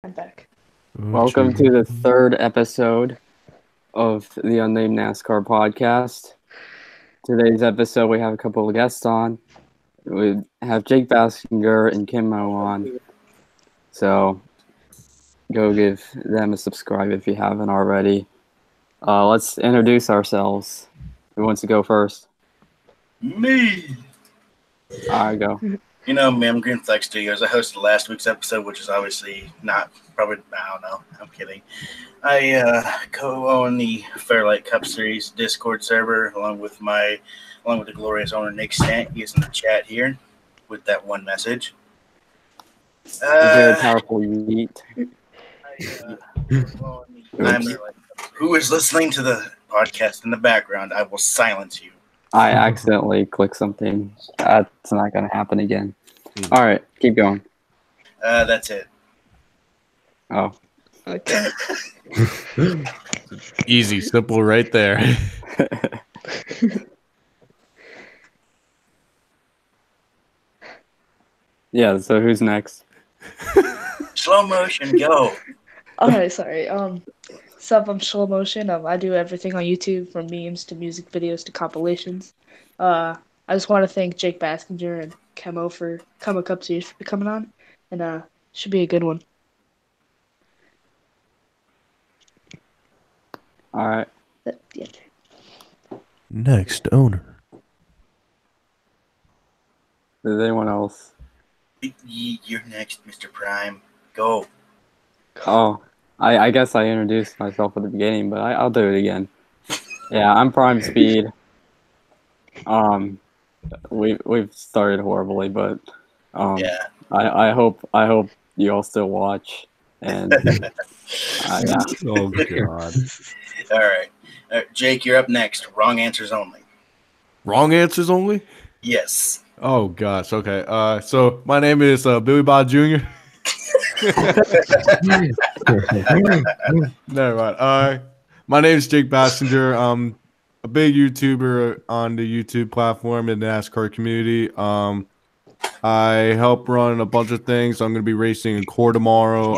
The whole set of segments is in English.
I'm back. Welcome to the third episode of the UnNamed NASCAR podcast. Today's episode, we have a couple of guests on. We have Jake Baskinger and KEMMO on. So go give them a subscribe if you haven't already. Let's introduce ourselves. Who wants to go first? Me. All right, go. You know me, I'm Green Flag Studios. I hosted last week's episode, which is obviously not probably. I don't know. I'm kidding. I co-own the Fairlight Cup Series Discord server along with the glorious owner Nick Stant. He is in the chat here with that one message. Very powerful yeet. Who is listening to the podcast in the background? I will silence you. I accidentally clicked something. That's not going to happen again. All right, keep going. That's it. Oh. Okay. Easy, simple right there. Yeah, so who's next? Slow motion, go. Alright, sorry. Sup, I'm Slow Motion. I do everything on YouTube, from memes to music videos to compilations. I just want to thank Jake Baskinger and KEMMO for KEMMO Cup Series for coming on, and should be a good one. All right. Yeah. Next owner. Is anyone else? You're next, Mr. Prime. Go. Oh, I guess I introduced myself at the beginning, but I'll do it again. Yeah, I'm Prime Speed. We've started horribly, but Yeah. I hope you all still watch. And yeah. Oh God. All right. Jake, you're up next. Wrong answers only. Wrong answers only? Yes. Oh gosh, okay. So my name is Billy Bob Jr. Never mind. My name is Jake Bassinger. I'm a big YouTuber on the YouTube platform in the NASCAR community. I help run a bunch of things. I'm going to be racing in Core tomorrow.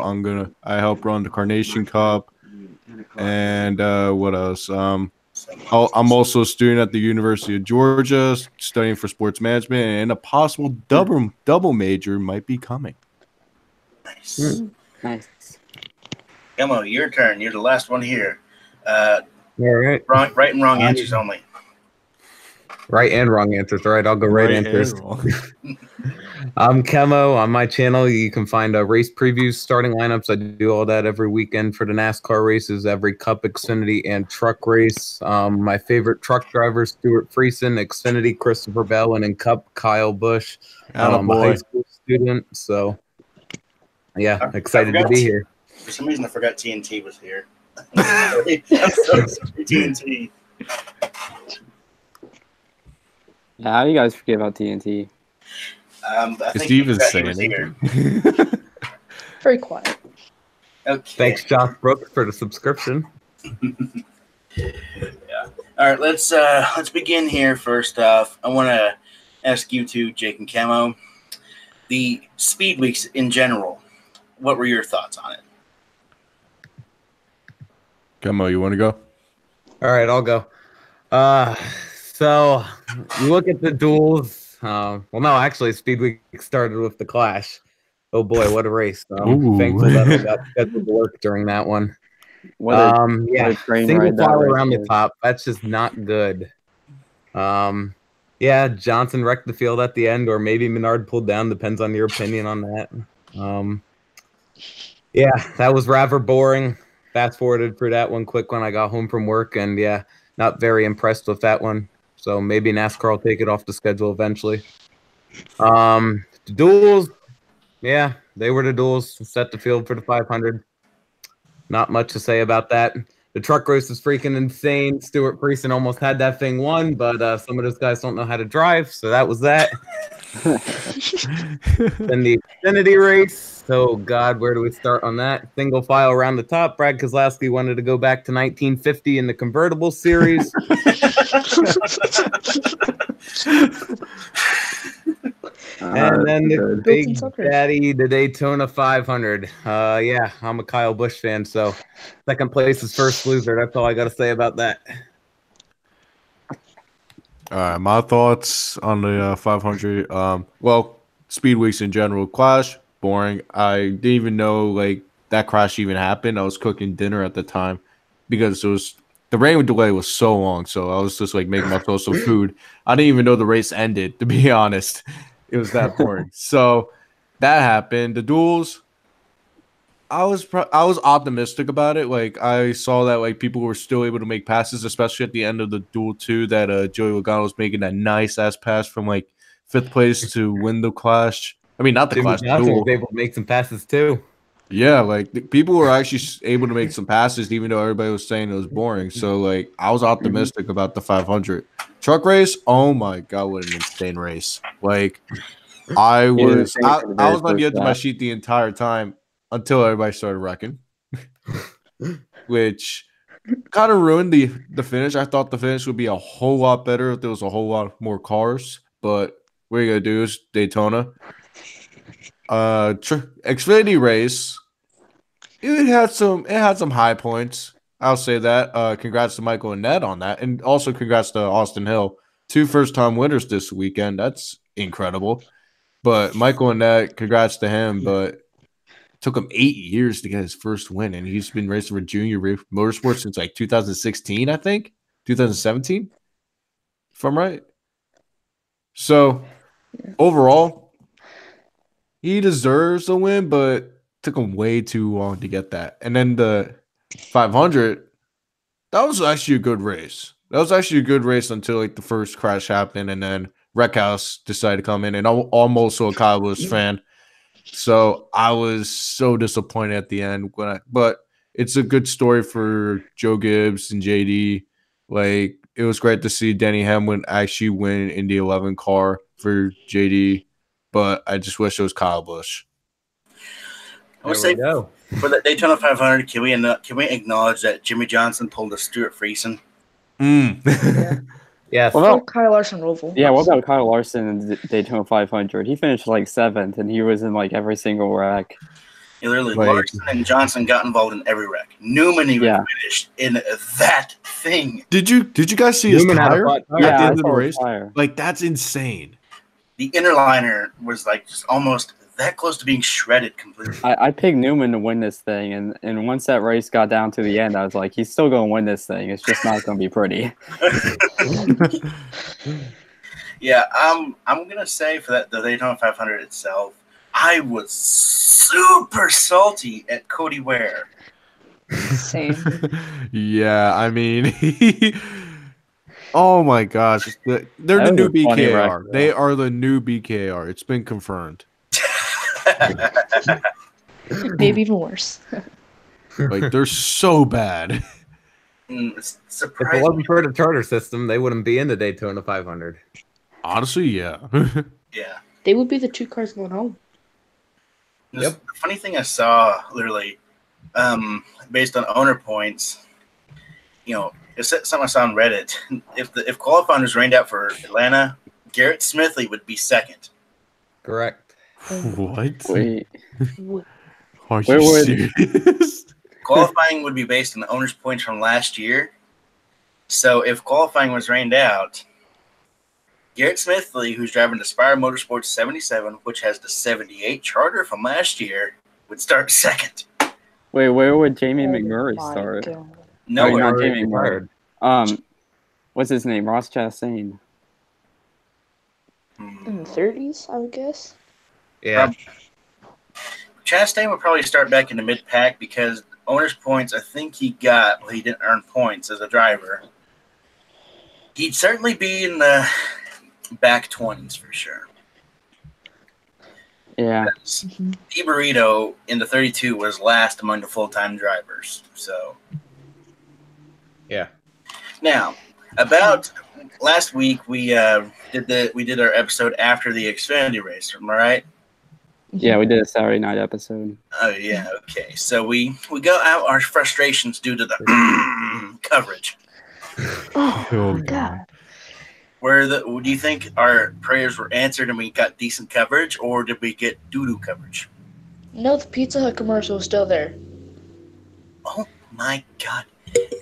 I help run the Carnation Cup. And what else? I'm also a student at the University of Georgia, studying for sports management, and a possible double major might be coming. Nice. Nice. KEMMO, your turn. You're the last one here. All right. Right and wrong answers only. Right and wrong answers. All right, I'll go right answers. I'm KEMMO. On my channel, you can find race previews, starting lineups. I do all that every weekend for the NASCAR races, every Cup, Xfinity, and truck race. My favorite truck drivers, Stuart Friesen, Xfinity, Christopher Bell, and in Cup, Kyle Busch. I'm a high school student, so yeah, excited to be here. For some reason, I forgot TNT was here. I'm so sorry, TNT. Yeah, how do you guys forget about TNT? I think Steve is he was saying here. Very quiet. Okay. Thanks, Josh Brooks, for the subscription. Yeah. All right, let's begin here. First off, I want to ask you two, Jake and KEMMO, the speed weeks in general. What were your thoughts on it? KEMMO, you want to go? All right, I'll go. So you look at the duels. Well, no, actually, Speed Week started with the Clash. Oh boy, what a race! Thankful that I got scheduled to work during that one. Yeah, single file around the top. That's just not good. Yeah, Johnson wrecked the field at the end, or maybe Menard pulled down. Depends on your opinion on that. Yeah, that was rather boring. Fast forwarded for that one quick when I got home from work, and yeah, not very impressed with that one. So maybe NASCAR will take it off the schedule eventually. The duels, yeah, they were the duels. Set the field for the 500. Not much to say about that. The truck race was freaking insane. Stuart Friesen almost had that thing won, but some of those guys don't know how to drive, so that was that. Then the Xfinity race. Oh, God, where do we start on that? Single file around the top. Brad Keselowski wanted to go back to 1950 in the convertible series. And then the good. Built-in Big suckers. Daddy, the Daytona 500. Yeah, I'm a Kyle Busch fan, so second place is first loser. That's all I got to say about that. All right, my thoughts on the 500. Well, speed weeks in general, Clash boring. I didn't even know like that crash even happened. I was cooking dinner at the time because it was the rain delay was so long, so I was just like making myself some food. I didn't even know the race ended. To be honest, it was that boring. So that happened. The duels. I was optimistic about it. Like I saw that like people were still able to make passes, especially at the end of the duel two. That Joey Logano was making that nice ass pass from like fifth place to win the clash. I mean, not the Jimmy clash, the Johnson was duel. able to make some passes too. Yeah, like people were actually able to make some passes, even though everybody was saying it was boring. So like I was optimistic about the 500 truck race. Oh my god, what an insane race! Like I He did the was same I, for the I very was on the first edge of my lap. sheet the entire time until everybody started wrecking, which kind of ruined the finish. I thought the finish would be a whole lot better if there was a whole lot more cars, but what you gonna do is Daytona. Xfinity race. It had some high points. I'll say that. Congrats to Michael and Ned on that, and also congrats to Austin Hill, 2 first-time winners this weekend. That's incredible. But Michael and Ned, congrats to him. But took him 8 years to get his first win, and he's been racing for Junior Motorsports since like 2016, I think, 2017, if I'm right. So overall, he deserves a win, but took him way too long to get that. And then the 500, that was actually a good race. That was actually a good race until like the first crash happened, and then Wreckhouse decided to come in, and I'm also a Kyle Busch fan. So I was so disappointed at the end but it's a good story for Joe Gibbs and JD. Like it was great to see Denny Hamlin actually win in the 11 car for JD, but I just wish it was Kyle Busch. I would There say we go. for the Daytona 500, can we acknowledge that Jimmy Johnson pulled a Stuart Friesen? Yes. What Or about Kyle Larson Roval. yeah? What about Kyle Larson in the Daytona 500? He finished like 7th, and he was in like every single wreck. Literally, Like- Larson and Johnson got involved in every wreck. Newman even Yeah. finished in that thing. Did you guys see his Newman had a tire flat at tire. the Yeah, I end of the saw his race? tire. Like that's insane. The inner liner was like just almost that close to being shredded completely. I picked Newman to win this thing, and once that race got down to the end, I was like, he's still going to win this thing. It's just not going to be pretty. Yeah, I'm gonna say for the Daytona 500 itself, I was super salty at Cody Ware. Same. Yeah, I mean, oh my gosh, they're That the new was a funny BKR. wreck, They though. are the new BKR. It's been confirmed. Maybe even worse. Like they're so bad. It's If it surprising. wasn't for the charter system, they wouldn't be in the Daytona 500. Honestly, yeah. Yeah. They would be the 2 cars going home. The funny thing I saw, literally, based on owner points, it's something I saw on Reddit. If qualifying was rained out for Atlanta, Garrett Smithley would be second. Correct. What? Wait, Are Where you would- serious? Qualifying would be based on the owner's points from last year. So if qualifying was rained out, Garrett Smithley, who's driving the Spire Motorsports 77, which has the 78 charter from last year, would start second. wait, where would Jamie Oh McMurray my start? God. Oh, Nowhere. not Already Jamie McMurray. retired. What's his name? Ross Chastain. In the 30s, I would guess. Yeah. Chastain would probably start back in the mid-pack because owner's points, I think he didn't earn points as a driver. He'd certainly be in the back 20s for sure. Yeah. DiBurrito in the 32 was last among the full-time drivers. So Yeah. now, about last week we did our episode after the Xfinity race, am I right? Yeah, we did a Saturday night episode. Oh yeah, okay. So we got out our frustrations due to the coverage. Oh, Oh, my God. Do you think our prayers were answered and we got decent coverage, or did we get doo-doo coverage? No, the Pizza Hut commercial is still there. Oh my God.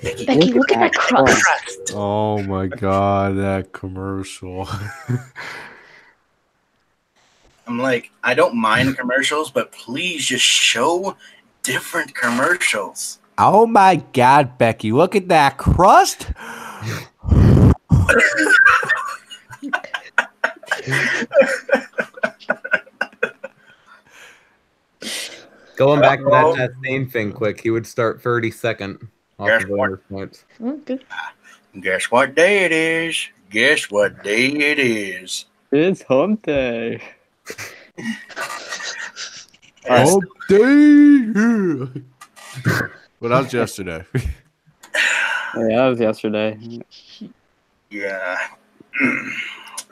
Becky, look at that crust. Oh my God, that commercial. I'm like, I don't mind commercials, but please just show different commercials. Oh my God, Becky, look at that crust. Going back to that Chastain thing quick, he would start 32nd off Guess of what? bonus points. Good. Guess what day it is? Guess what day it is? It's hump day. Oh, day. Well, that was yesterday. Yeah, that was yesterday. Yeah.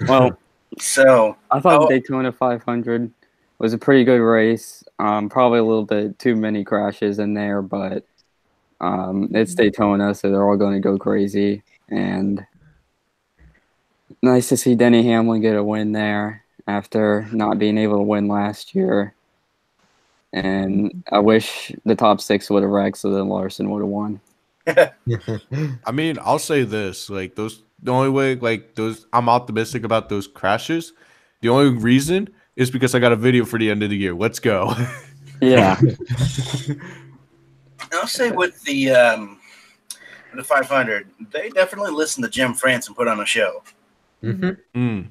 Well, So I thought Daytona 500 was a pretty good race. Probably a little bit too many crashes in there, but it's Daytona, so they're all going to go crazy. And nice to see Denny Hamlin get a win there after not being able to win last year. And I wish the top 6 would have wrecked, so then Larson would have won. I mean, I'll say this: like the only way, like those, I'm optimistic about those crashes. The only reason is because I got a video for the end of the year. Let's go. Yeah. I'll say with the 500, they definitely listened to Jim France and put on a show. Mm.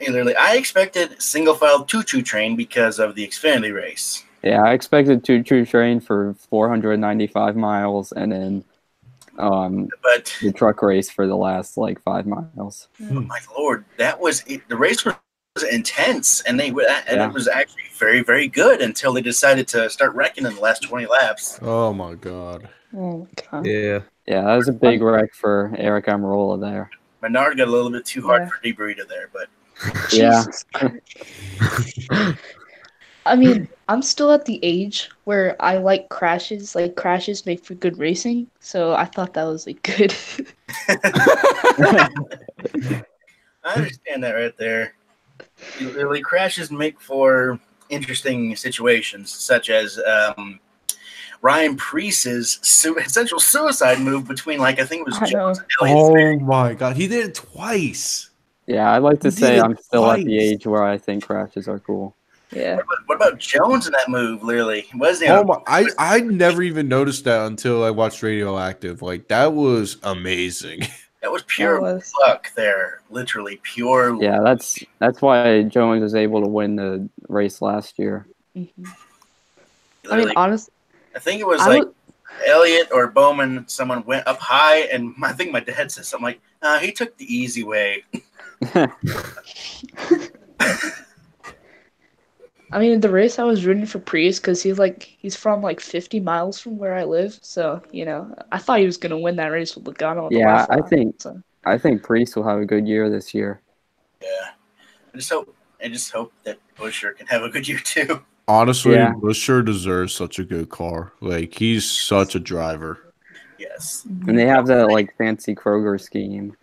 Literally, I expected single file choo-choo train because of the Xfinity race. Yeah, I expected choo-choo train for 495 miles and then But the truck race for the last like 5 miles. my lord, that was it. The race was intense, and it was actually very, very good until they decided to start wrecking in the last 20 laps. Oh my God. Oh, God. Yeah. Yeah, that was a big wreck for Eric Almirola there. Menard got a little bit too hard for Di Burrito there, but Yeah. I mean, I'm still at the age where I like crashes. Like, crashes make for good racing. So I thought that was, like, good. I understand that right there. Literally, crashes make for interesting situations, such as Ryan Preece's essential suicide move between, like, I think it was Jones and Elliott. Oh my God, he did it twice. Yeah, I'd like to He say did it I'm still at the twice. age where I think crashes are cool. Yeah. What about Jones in that move? Literally, wasn't he? Oh my! I never even noticed that until I watched Radioactive. Like that was amazing. That was pure That was. luck there. Literally pure luck. Yeah, that's why Jones was able to win the race last year. Mm-hmm. I Literally, mean, honestly, I think it was Elliott or Bowman. Someone went up high, and I think my dad said something like, he took the easy way. I mean, the race I was rooting for Priest because he's from like 50 miles from where I live. So, I thought he was going to win that race with Logano. Yeah, I think Priest will have a good year this year. Yeah. I just hope that Busher can have a good year too. Honestly, Yeah. Busher deserves such a good car. Like he's such a driver. Yes. And they have that like fancy Kroger scheme.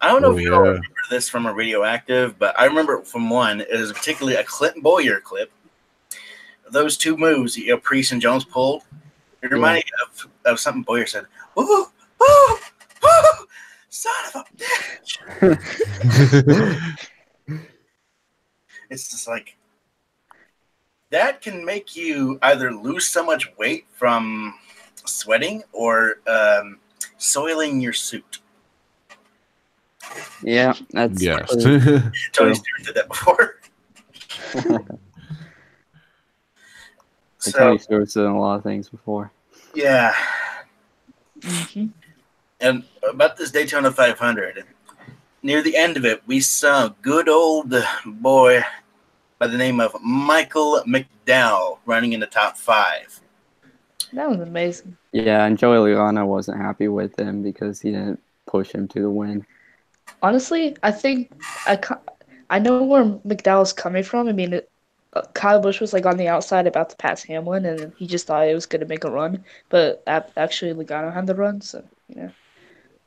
I don't know if you all remember this from a Radioactive, but I remember from one. It was particularly a Clinton Boyer clip. Those two moves, Priest and Jones pulled. It reminded me of something Boyer said. Ooh, ooh, ooh, son of a bitch. It's just like that can make you either lose so much weight from sweating or soiling your suit. Yeah, that's Tony Stewart did that before. Tony Stewart's done a lot of things before. Yeah. Mm-hmm. And about this Daytona 500, near the end of it, we saw a good old boy by the name of Michael McDowell running in the top 5. That was amazing. Yeah, and Joey Logano wasn't happy with him because he didn't push him to the win. Honestly, I think I know where McDowell's coming from. I mean, Kyle Busch was like on the outside about to pass Hamlin, and he just thought it was going to make a run. But actually, Logano had the run, so.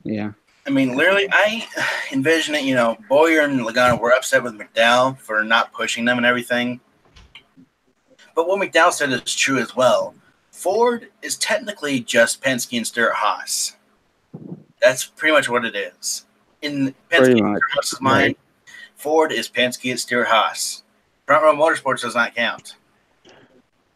Yeah. I mean, literally, I envision it. Boyer and Logano were upset with McDowell for not pushing them and everything. But what McDowell said is true as well. Ford is technically just Penske and Stewart-Haas. That's pretty much what it is. In Penske and Stewart-Haas's mind, Ford is Penske and Stewart-Haas. Front Row Motorsports does not count.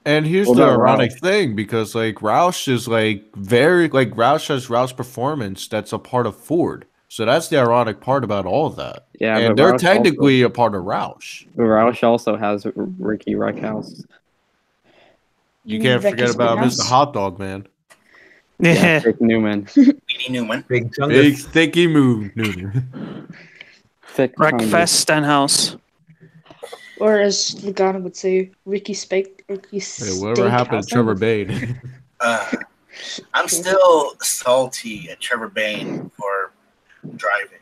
And here's the ironic thing, because Roush is Roush has Roush Performance that's a part of Ford. So that's the ironic part about all of that. Yeah, and they're technically a part of Roush. But Roush also has Ricky Rickhouse. You can't forget about Mr. Hot Dog Man. Yeah, Dick Newman. Newman. Big sticky Newman. Wreckfest Stenhouse. Or as Logano would say, Ricky Steak. Whatever happened to Trevor Bain? I'm still salty at Trevor Bain for driving.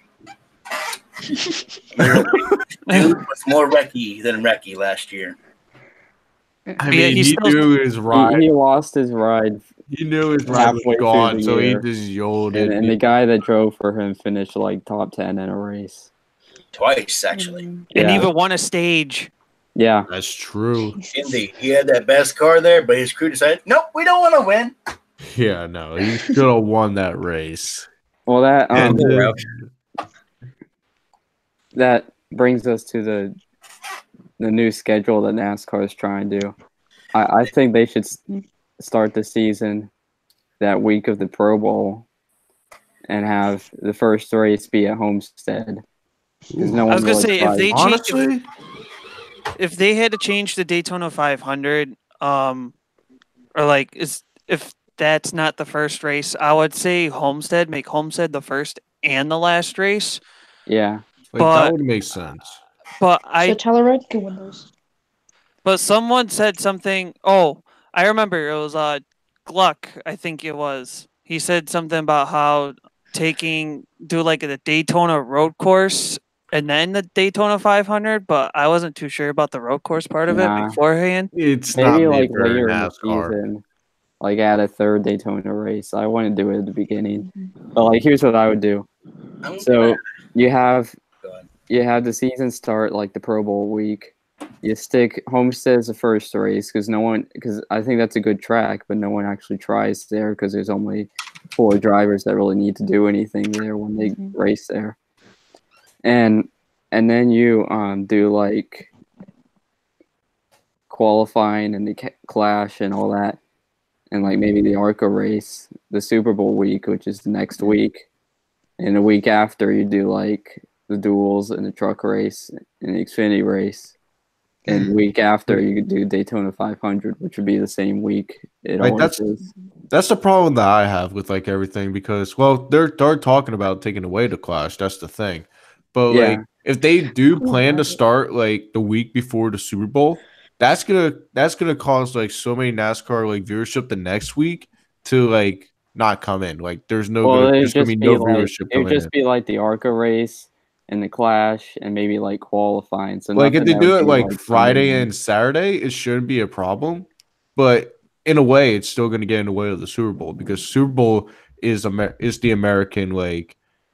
Dude was more wrecky than wrecky last year. I mean, he knew his ride. He lost his ride. He knew his ride was gone, so he just yelled it. And the guy that drove for him finished top 10 in a race. Twice, actually. And even won a stage. Yeah. That's true. Indeed. He had that best car there, but his crew decided, nope, we don't want to win. Yeah, no, he should have won that race. Well, that brings us to the new schedule that NASCAR is trying to do. I think they should start the season that week of the Pro Bowl and have the first race be at Homestead. No I was gonna say honestly, if they had to change the Daytona 500, if that's not the first race, I would say make Homestead the first and the last race. Yeah, that would make sense. But so Telluride can win those. But someone said something. Oh, I remember it was Gluck. I think it was. He said something about how do the Daytona road course and then the Daytona 500. But I wasn't too sure about the road course part of it beforehand. It's maybe not later in the NASCAR. season, add a third Daytona race. I wouldn't do it at the beginning. But here's what I would do. So you have the season start the Pro Bowl week. You stick Homestead as the first race because I think that's a good track, but no one actually tries there because there's only 4 drivers that really need to do anything there when they race there. And then you do qualifying and the clash and all that, and maybe the ARCA race, the Super Bowl week, which is the next week, and the week after you do the duels and the truck race and the Xfinity race. And the week after, you could do Daytona 500, which would be the same week. That's the problem that I have with everything because they're talking about taking away the clash. That's the thing. But if they do plan to start the week before the Super Bowl, that's gonna cause so many NASCAR viewership the next week to not come in. There's gonna be no viewership. It would just be the ARCA race and the clash and maybe qualifying. So if they do it Friday and Saturday, it shouldn't be a problem. But in a way, it's still going to get in the way of the Super Bowl because Super Bowl is the American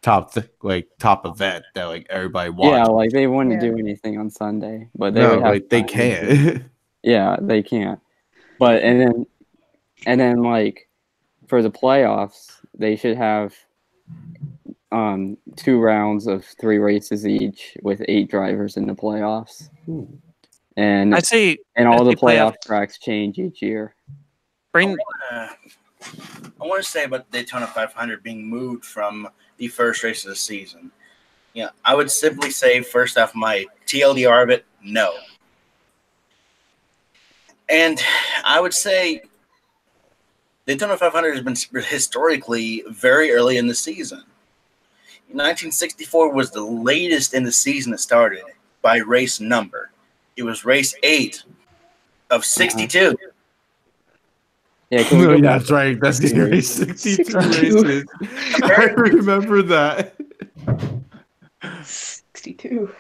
top event that everybody watches. Yeah, they wouldn't do anything on Sunday, but they can't. Yeah, they can't. But and then for the playoffs, they should have 2 rounds of 3 races each with 8 drivers in the playoffs. And I'd say all the playoff tracks change each year. I want to say about the Daytona 500 being moved from the first race of the season. Yeah, I would simply say first off my TLDR of it, no. And I would say Daytona 500 has been historically very early in the season. 1964 was the latest in the season that started by race number. It was race 8 of 62. Yeah, that's right. That's the race 62 races. I remember that. 62.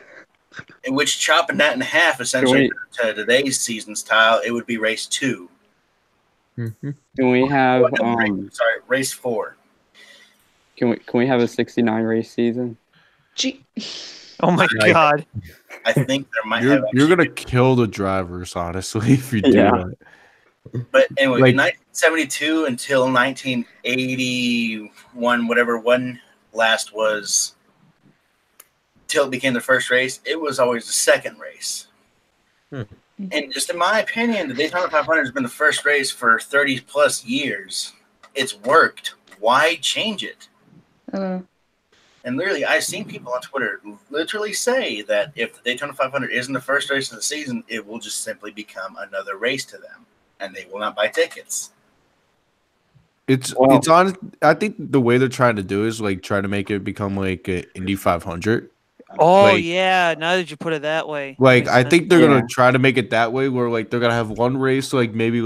In which chopping that in half essentially to today's season style, it would be race 2. Can we have race 4. Can we have a 69 race season? Gee. Oh my Like- god. I think there might have. You're actually gonna kill the drivers, honestly, if you do Yeah. that. But anyway, Like- 1972 until 1981, whatever one last was, till it became the first race, it was always the second race. And just in my opinion, the Daytona 500 has been the first race for 30 plus years. It's worked. Why change it? And literally, I've seen people on Twitter literally say that if the Daytona 500 isn't the first race of the season, it will just simply become another race to them, and they will not buy tickets. It's on. I think the way they're trying to do is like try to make it become like an Indy 500. Oh Like- yeah, now that you put it that way. Like makes I sense. think they're Yeah. gonna try to make it that way, where like they're gonna have one race, like maybe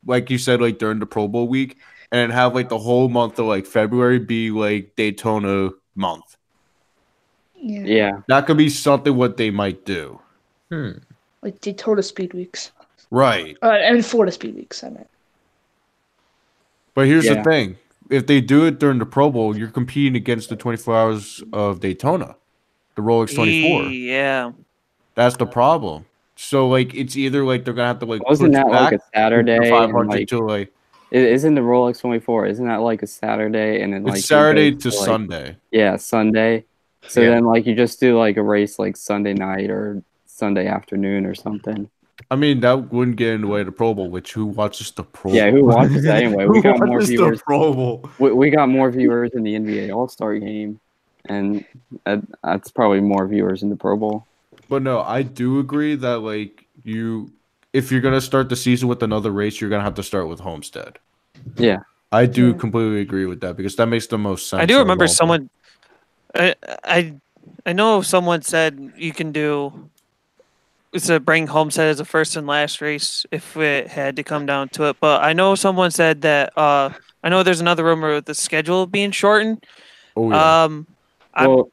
like you said, like during the Pro Bowl week, and then have like the whole month of like February be like Daytona month. Yeah. That could be something what they might do. Like Daytona Speed Weeks. Right. And Florida Speed Weeks, I meant. But here's Yeah. the thing: if they do it during the Pro Bowl, you're competing against the 24 Hours of Daytona, the Rolex 24. Yeah. That's the problem. So like, it's either like they're gonna have to like Wasn't push that like back a Saturday? the and, 500 like, to like isn't the Rolex 24? Isn't that like a Saturday and then like it's Saturday it goes to like, Sunday. Yeah, Sunday. So Yeah. then like you just do like a race like Sunday night or Sunday afternoon or something. I mean, that wouldn't get in the way of the Pro Bowl. Which who watches the Pro Bowl? Yeah, who watches that anyway? We Who got more watches the viewers. Pro Bowl. We got more viewers in the NBA All-Star game, and that's probably more viewers in the Pro Bowl. But no, I do agree that like if you're gonna start the season with another race, you're gonna have to start with Homestead. Yeah. I do Yeah. completely agree with that because that makes the most sense. I do out of remember all of them. someone. I know someone said you can do. It's a bring Homestead as a first and last race if it had to come down to it. But I know someone said that. I know there's another rumor with the schedule being shortened. Oh yeah. Well,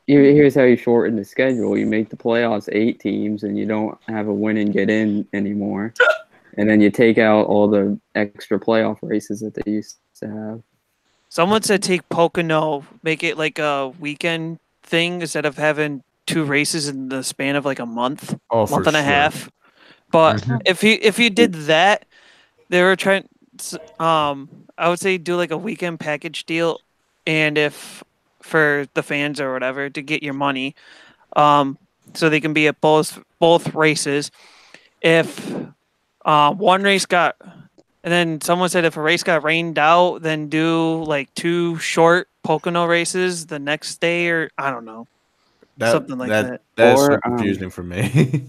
here's how you shorten the schedule. You make the playoffs 8 teams, and you don't have a win and get in anymore. And then you take out all the extra playoff races that they used to have. Someone said take Pocono, make it like a weekend thing instead of having 2 races in the span of like a month, Oh, month for and a sure. half. But if you did that, they were trying. I would say do like a weekend package deal, and if for the fans or whatever to get your money, so they can be at both races. If one race got, and then someone said if a race got rained out, then do like 2 short Pocono races the next day, or I don't know, something like that. That's so Or, confusing for me.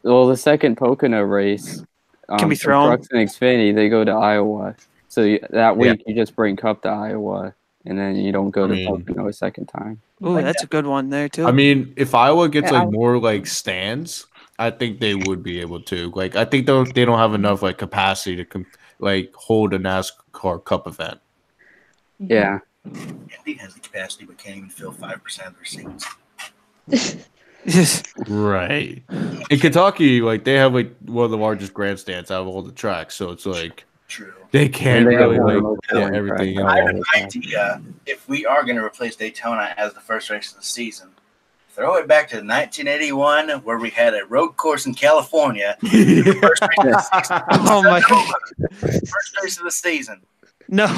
Well, the second Pocono race Can be for thrown. Trucks and Xfinity, they go to Iowa. So that week you just bring Cup to Iowa, and then you don't go I to mean- Pocono a second time. Ooh, that's a good one there too. I mean, if Iowa gets Yeah, like more like stands, I think they would be able to. Like, I think they don't have enough like capacity to like hold a NASCAR Cup event. Yeah. Indy has the capacity, but can't even fill 5% of their seats. Right. In Kentucky, like they have like one of the largest grandstands out of all the tracks, so it's like True. they can't And they have really one of the like most yeah, boring everything tracks. I have else. an idea. If we are going to replace Daytona as the first race of the season, throw it back to 1981, where we had a road course in California. First race of the season. Oh my god, First race of the season, no.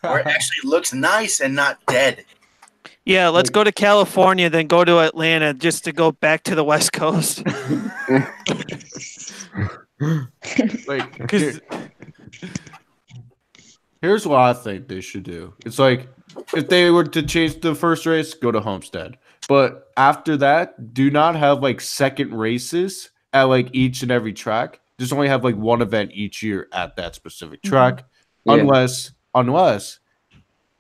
where it actually looks nice and not dead. Yeah, let's go to California, then go to Atlanta just to go back to the West Coast. Like, 'Cause- here's what I think they should do. It's like if they were to change the first race, go to Homestead. But after that, do not have like second races at like each and every track. Just only have like one event each year at that specific track. Yeah. Unless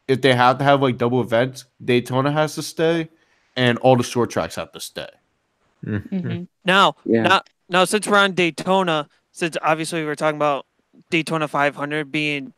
if they have to have like double events, Daytona has to stay and all the short tracks have to stay. Now, Yeah. now, since we're on Daytona, since obviously we're talking about Daytona 500 being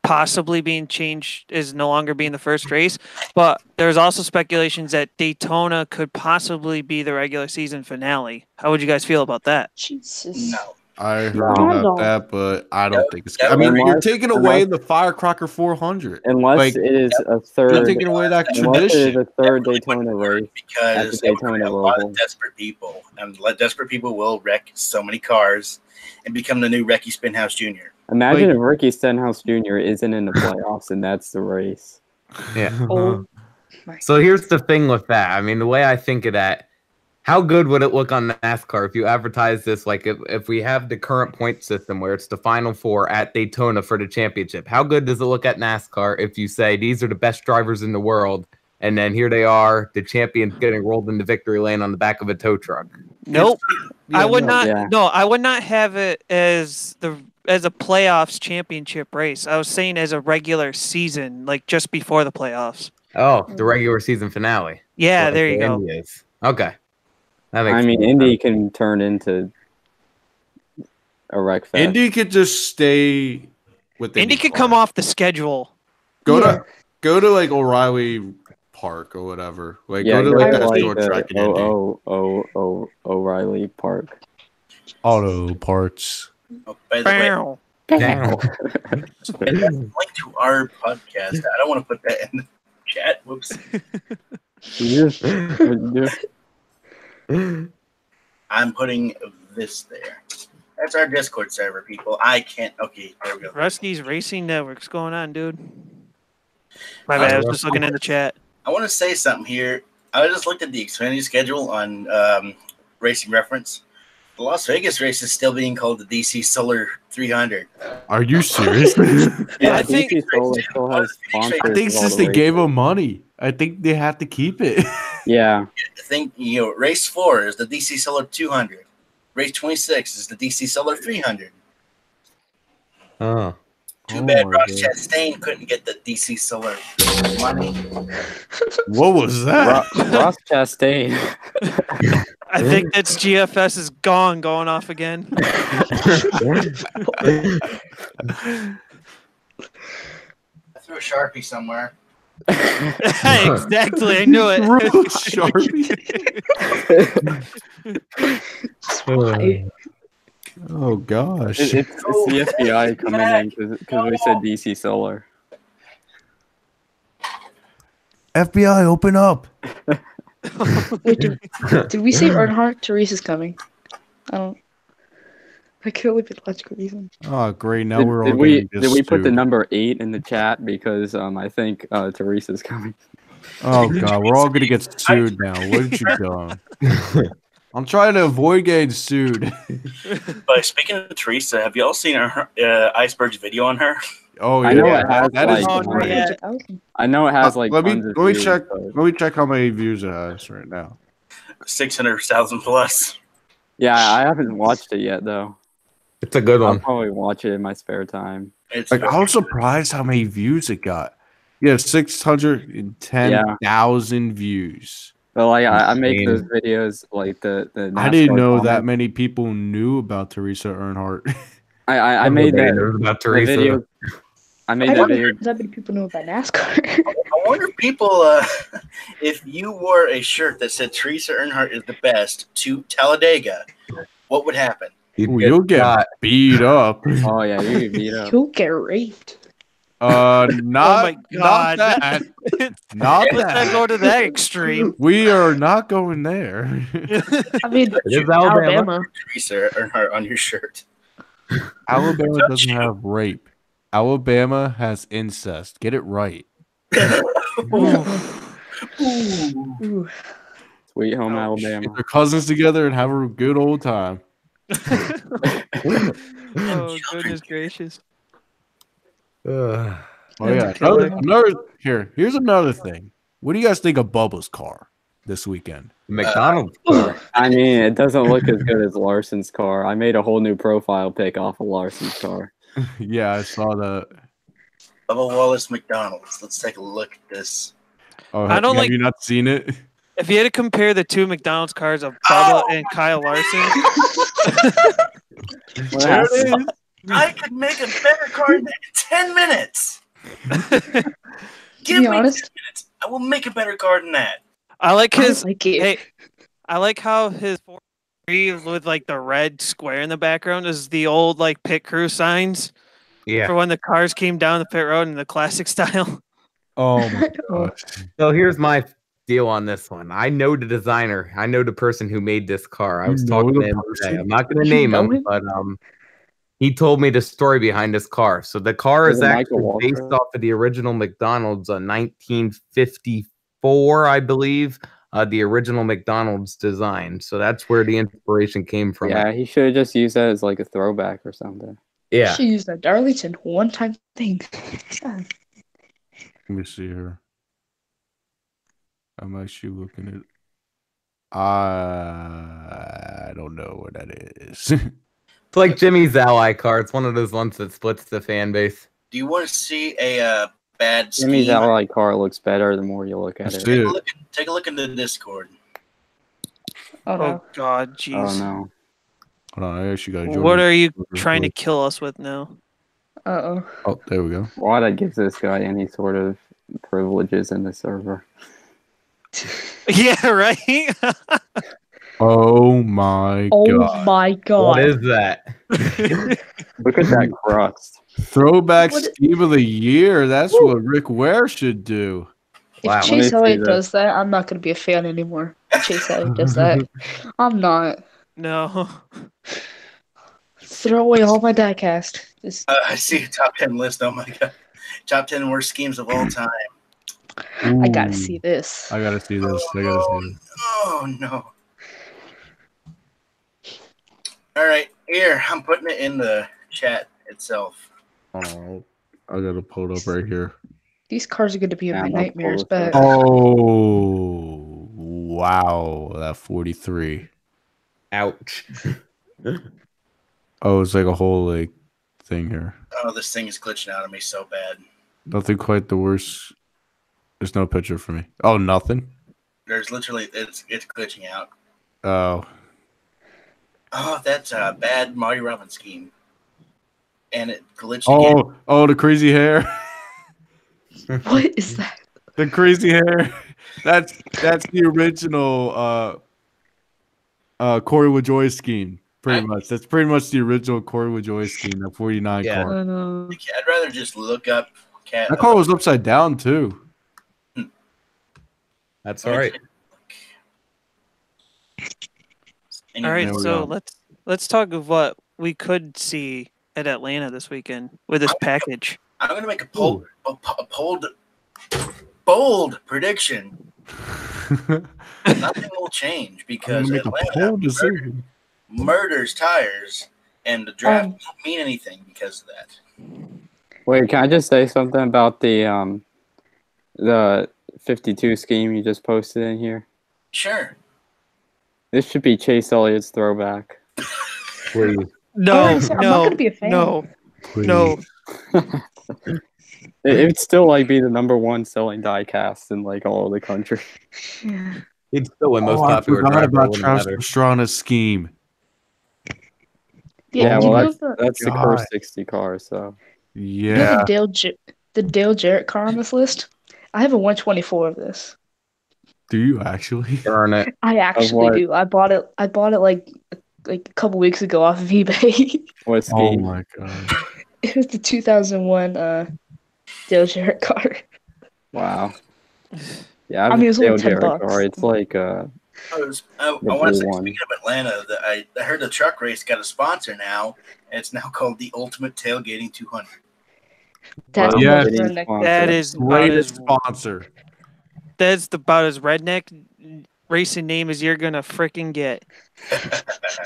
possibly being changed, is no longer being the first race, but there's also speculations that Daytona could possibly be the regular season finale. How would you guys feel about that? Jesus. No. I heard No. about that, but I don't think it's. I Yep. mean, you're Unless- taking away the Firecracker 400. Unless Like, it is a you're third, taking away that unless it is tradition. a third Definitely Daytona wouldn't work race at the because it would Daytona bring a lot Roval. of desperate people, and desperate people will wreck so many cars and become the new Ricky Spinhouse Jr. Imagine Like- if Ricky Stenhouse Jr. isn't in the playoffs and that's the race. Yeah. Oh my. So here's the thing with that. I mean, the way I think of that, how good would it look on NASCAR if you advertise this? Like, if we have the current point system where it's the final four at Daytona for the championship, how good does it look at NASCAR if you say these are the best drivers in the world, and then here they are, the champions getting rolled into victory lane on the back of a tow truck? Nope. I would no. not. Yeah. No, I would not have it as a playoffs championship race. I was saying as a regular season, like just before the playoffs. Oh, the regular season finale. Yeah, Like there you the go. Indy is. Okay. That makes I mean, sense. Indy can turn into a wreck fest. Indy could just stay with Indy could come off the schedule. Go Yeah. to like O'Reilly Park or whatever. Like Yeah, go to go like to that like short the track in Indy. O'Reilly Park. Auto parts. Oh, by the way, Bow. Damn. link to our podcast. I don't want to put that in the chat. Whoops. I'm putting this there. That's our Discord server, people. I can't. Okay, there we go. Rusty's Racing Network's going on, dude. My bad. I was just looking in the chat. I want to say something here. I just looked at the Xfinity schedule on Racing Reference. The Las Vegas race is still being called the DC Solar 300. Are you serious? Yeah, I think- DC Solar still has sponsors. I think of all since the they gave races. them money, I think they have to keep it. Yeah, I think, race 4 is the DC Solar 200. Race 26 is the DC Solar 300. Oh. Too bad my Ross God. Chastain couldn't get the DC Solar money. What was that? Ross Chastain. I think that's GFS's going off again. I threw a Sharpie somewhere. Exactly, I knew it. Sharpie. Oh gosh. It's the FBI coming in because we said DC Solar. FBI, open up. Wait, did we say Earnhardt? Teresa's coming. I don't. I could only be logical reason. Oh great! Now we're all Did we getting put the sued. number 8 in the chat because I think Teresa's coming. Oh god, we're all gonna get sued now. What did you do? I'm trying to avoid getting sued. But speaking of Teresa, have y'all seen her Iceberg's video on her? Oh yeah, I know it has that is like, Oh, great. yeah. I know it has like let me tons of let me views, check. but- Let me check how many views it has right now. 600,000 plus. Yeah, I haven't watched it yet though. It's a good I'll one. probably watch it in my spare time. It's Like I was surprised how many views it got. Yeah, 610,000 views. But like I make Insane. those videos like the I didn't NASCAR know that comments. many people knew about Teresa Earnhardt. I made Everybody that knows about the Teresa. video. I I made that don't video. think that many people know about NASCAR. I wonder if people, if you wore a shirt that said Teresa Earnhardt is the best to Talladega, what would happen? Ooh, you'll get shot. beat up. Oh yeah, you get beat up. You'll get raped. Not, my God. not that. Not Let's not that. go to that extreme. We are not going there. I mean, It is Alabama. Alabama. Teresa Earnhart on your shirt. Alabama doesn't have rape. Alabama has incest. Get it right. Ooh. Sweet home Oh, Alabama. Get their cousins together and have a good old time. Oh, goodness gracious. Ugh. Oh yeah. That's a killer. Here's another thing. What do you guys think of Bubba's car this weekend? McDonald's. I mean, it doesn't look as good as Larson's car. I made a whole new profile pic off of Larson's car. Yeah, I saw that. Bubba Wallace McDonald's. Let's take a look at this. Oh, I don't have like- you not seen it? If you had to compare the two McDonald's cars of Bubba and Kyle Larson, What There it happened? is. I could make a better car in 10 minutes. To Give be me honest, 10 minutes. I will make a better car than that. I like I his. like it. Hey, I like how his Ford with like the red square in the background is the old like pit crew signs Yeah. for when the cars came down the pit road in the classic style. Oh my gosh. So here's my deal on this one. I know the designer. I know the person who made this car. I was You know talking the to him today. person? I'm not going to You name know him, him? but he told me the story behind this car. So the car Is is it Michael actually Walker? based off of the original McDonald's, 1954, I believe. The original McDonald's design. So that's where the inspiration came from. Yeah, he should have just used that as like a throwback or something. Yeah. She used a Darlington one-time thing. Let me see here. I'm actually looking at. I don't know what that is. It's like Jimmy's ally car. It's one of those ones that splits the fan base. Do you want to see a bad Jimmy's scheme? ally car looks better the more you look I at it. see it. Take a look in the Discord. Oh no. Oh God, jeez. Oh no. Hold on, I actually got. What are you trying to kill us with now? Uh-oh. Oh, there we go. Why that gives this guy any sort of privileges in the server? Yeah, right. Oh my Oh god! my god. What is that? Look at that crust. Throwback What- scheme of the year. That's what Rick Ware should do. If Wow. Let me Chase see Elliott this. does that, I'm not going to be a fan anymore. Chase Elliott does that. I'm not. No. Throw away all my diecast. Just, I see a top 10 list. Oh my god. Top 10 worst schemes of all time. I gotta Ooh. see this. I gotta see this. I gotta see this. Oh no. All right, here I'm putting it in the chat itself. Oh, I gotta pull it up right here. These cars are going to be in Yeah, my I'm not nightmares, cool with but Oh, wow. That 43. Ouch. Oh, it's like a whole like thing here. Oh, this thing is glitching out of me so bad. Nothing quite the worst. There's no picture for me. Oh, nothing. There's literally it's glitching out. Oh, Oh, that's a bad Marty Robbins scheme. And it glitched again. oh, the crazy hair. what is that? The crazy hair. That's the original Corey LaJoy scheme. Pretty much. That's pretty much the original Corey LaJoy scheme. That 49 Yeah. car. Oh, no. I'd rather just look up cat. That car was upside down too. That's all right. All right, There we so go. let's talk of what we could see at Atlanta this weekend with this package. I'm gonna make a bold prediction. Nothing will change because I'm gonna make a Atlanta bold decision. murders tires, and the draft won't mean anything because of that. Wait, can I just say something about the 52 scheme you just posted in here? Sure. This should be Chase Elliott's throwback. Please. No, I'm not gonna be a fan. no, Please. no. It'd still like be the #1 selling die cast in like all of the country. Yeah. He'd still win most Oh, I popular forgot driver. about Wouldn't Travis matter. Pastrana's scheme. Yeah, do you well, know that's the God. Curse 60 car. So you know Yeah. the Dale Jarrett car on this list? I have a 124 of this. Do you actually? Darn it. I actually what? do. I bought it like a couple weeks ago off of eBay. what Oh scheme? my god. It was the 2001 Dale Jarrett car. Wow. Yeah, I mean, it was Dale only $10. Jarrett car. It's like I want blue to say, one. speaking of Atlanta, that I heard the truck race got a sponsor now, and it's now called the Ultimate Tailgating 200. That's Well, the yes. most redneck. sponsor. That is about Greatest as sponsor. about as redneck racing name as you're gonna freaking get.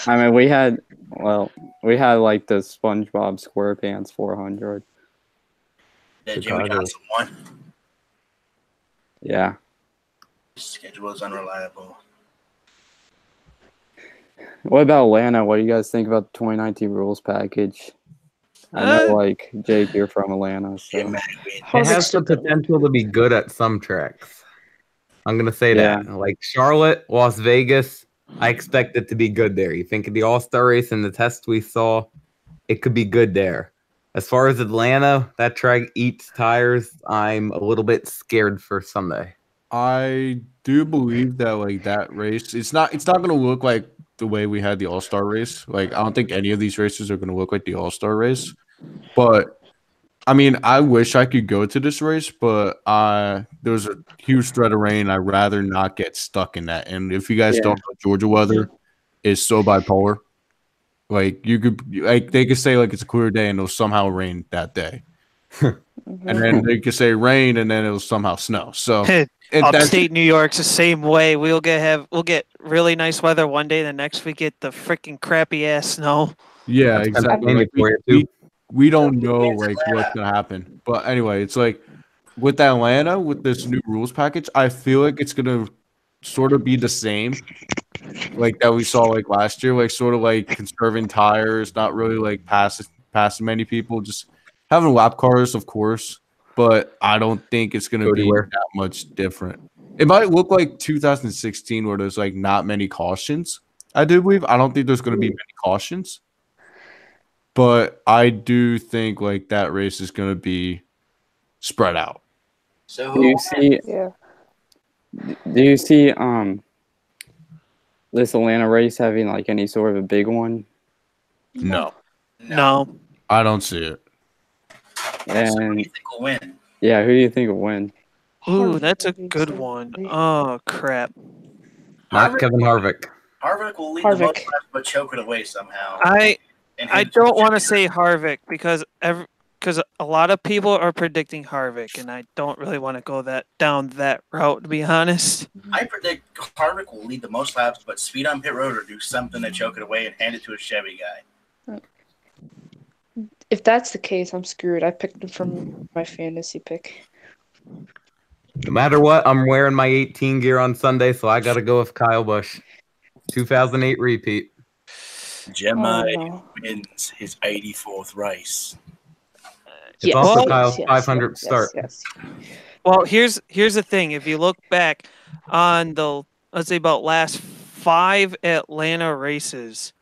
I mean, we had like the SpongeBob SquarePants 400. That Jimmy Chicago. Johnson won. Yeah. His schedule is unreliable. What about Atlanta? What do you guys think about the 2019 rules package? I know, like Jake, you're from Atlanta, so Get mad with. It Harvick's has the a good one. potential to be good at some tracks. I'm gonna say that. Like Charlotte, Las Vegas, I expect it to be good there. You think of the All-Star race and the test we saw, it could be good there. As far as Atlanta, that track eats tires. I'm a little bit scared for Sunday. I do believe that like that race, it's not gonna look like the way we had the All-Star race. Like, I don't think any of these races are going to look like the All-Star race. But I mean, I wish I could go to this race, but there was a huge threat of rain. I'd rather not get stuck in that. And if you guys don't know, Georgia weather is so bipolar. Like they could say like it's a clear day and it'll somehow rain that day, and then they could say rain and then it'll somehow snow. So upstate New York's the same way. We'll get really nice weather one day, the next we get the freaking crappy ass snow. Yeah, exactly. Like, we don't know like what's gonna happen. But anyway, it's like with Atlanta with this new rules package, I feel like it's gonna sort of be the same like that we saw like last year, like sort of like conserving tires, not really like passing many people, just having lap cars, of course. But I don't think it's gonna be that much different. It might look like 2016 where there's like not many cautions. I do believe. I don't think there's gonna be many cautions. But I do think like that race is going to be spread out. So do you see? Yeah. Do you see this Atlanta race having like any sort of a big one? No. I don't see it. And so who do you think will win? Yeah, who do you think will win? Ooh, that's a good one. Oh crap! Not Kevin Harvick. Harvick will lead the most laps, but choke it away somehow. I don't want to say Harvick because a lot of people are predicting Harvick, and I don't really want to go down that route, to be honest. I predict Harvick will lead the most laps, but speed on pit road or do something to choke it away and hand it to a Chevy guy. If that's the case, I'm screwed. I picked him from my fantasy pick. No matter what, I'm wearing my 18 gear on Sunday, so I got to go with Kyle Busch. 2008 repeat. Gemini wins his 84th race. It's also Kyle's 500th start. Yes. Well, here's the thing. If you look back on the, let's say about last 5 Atlanta races,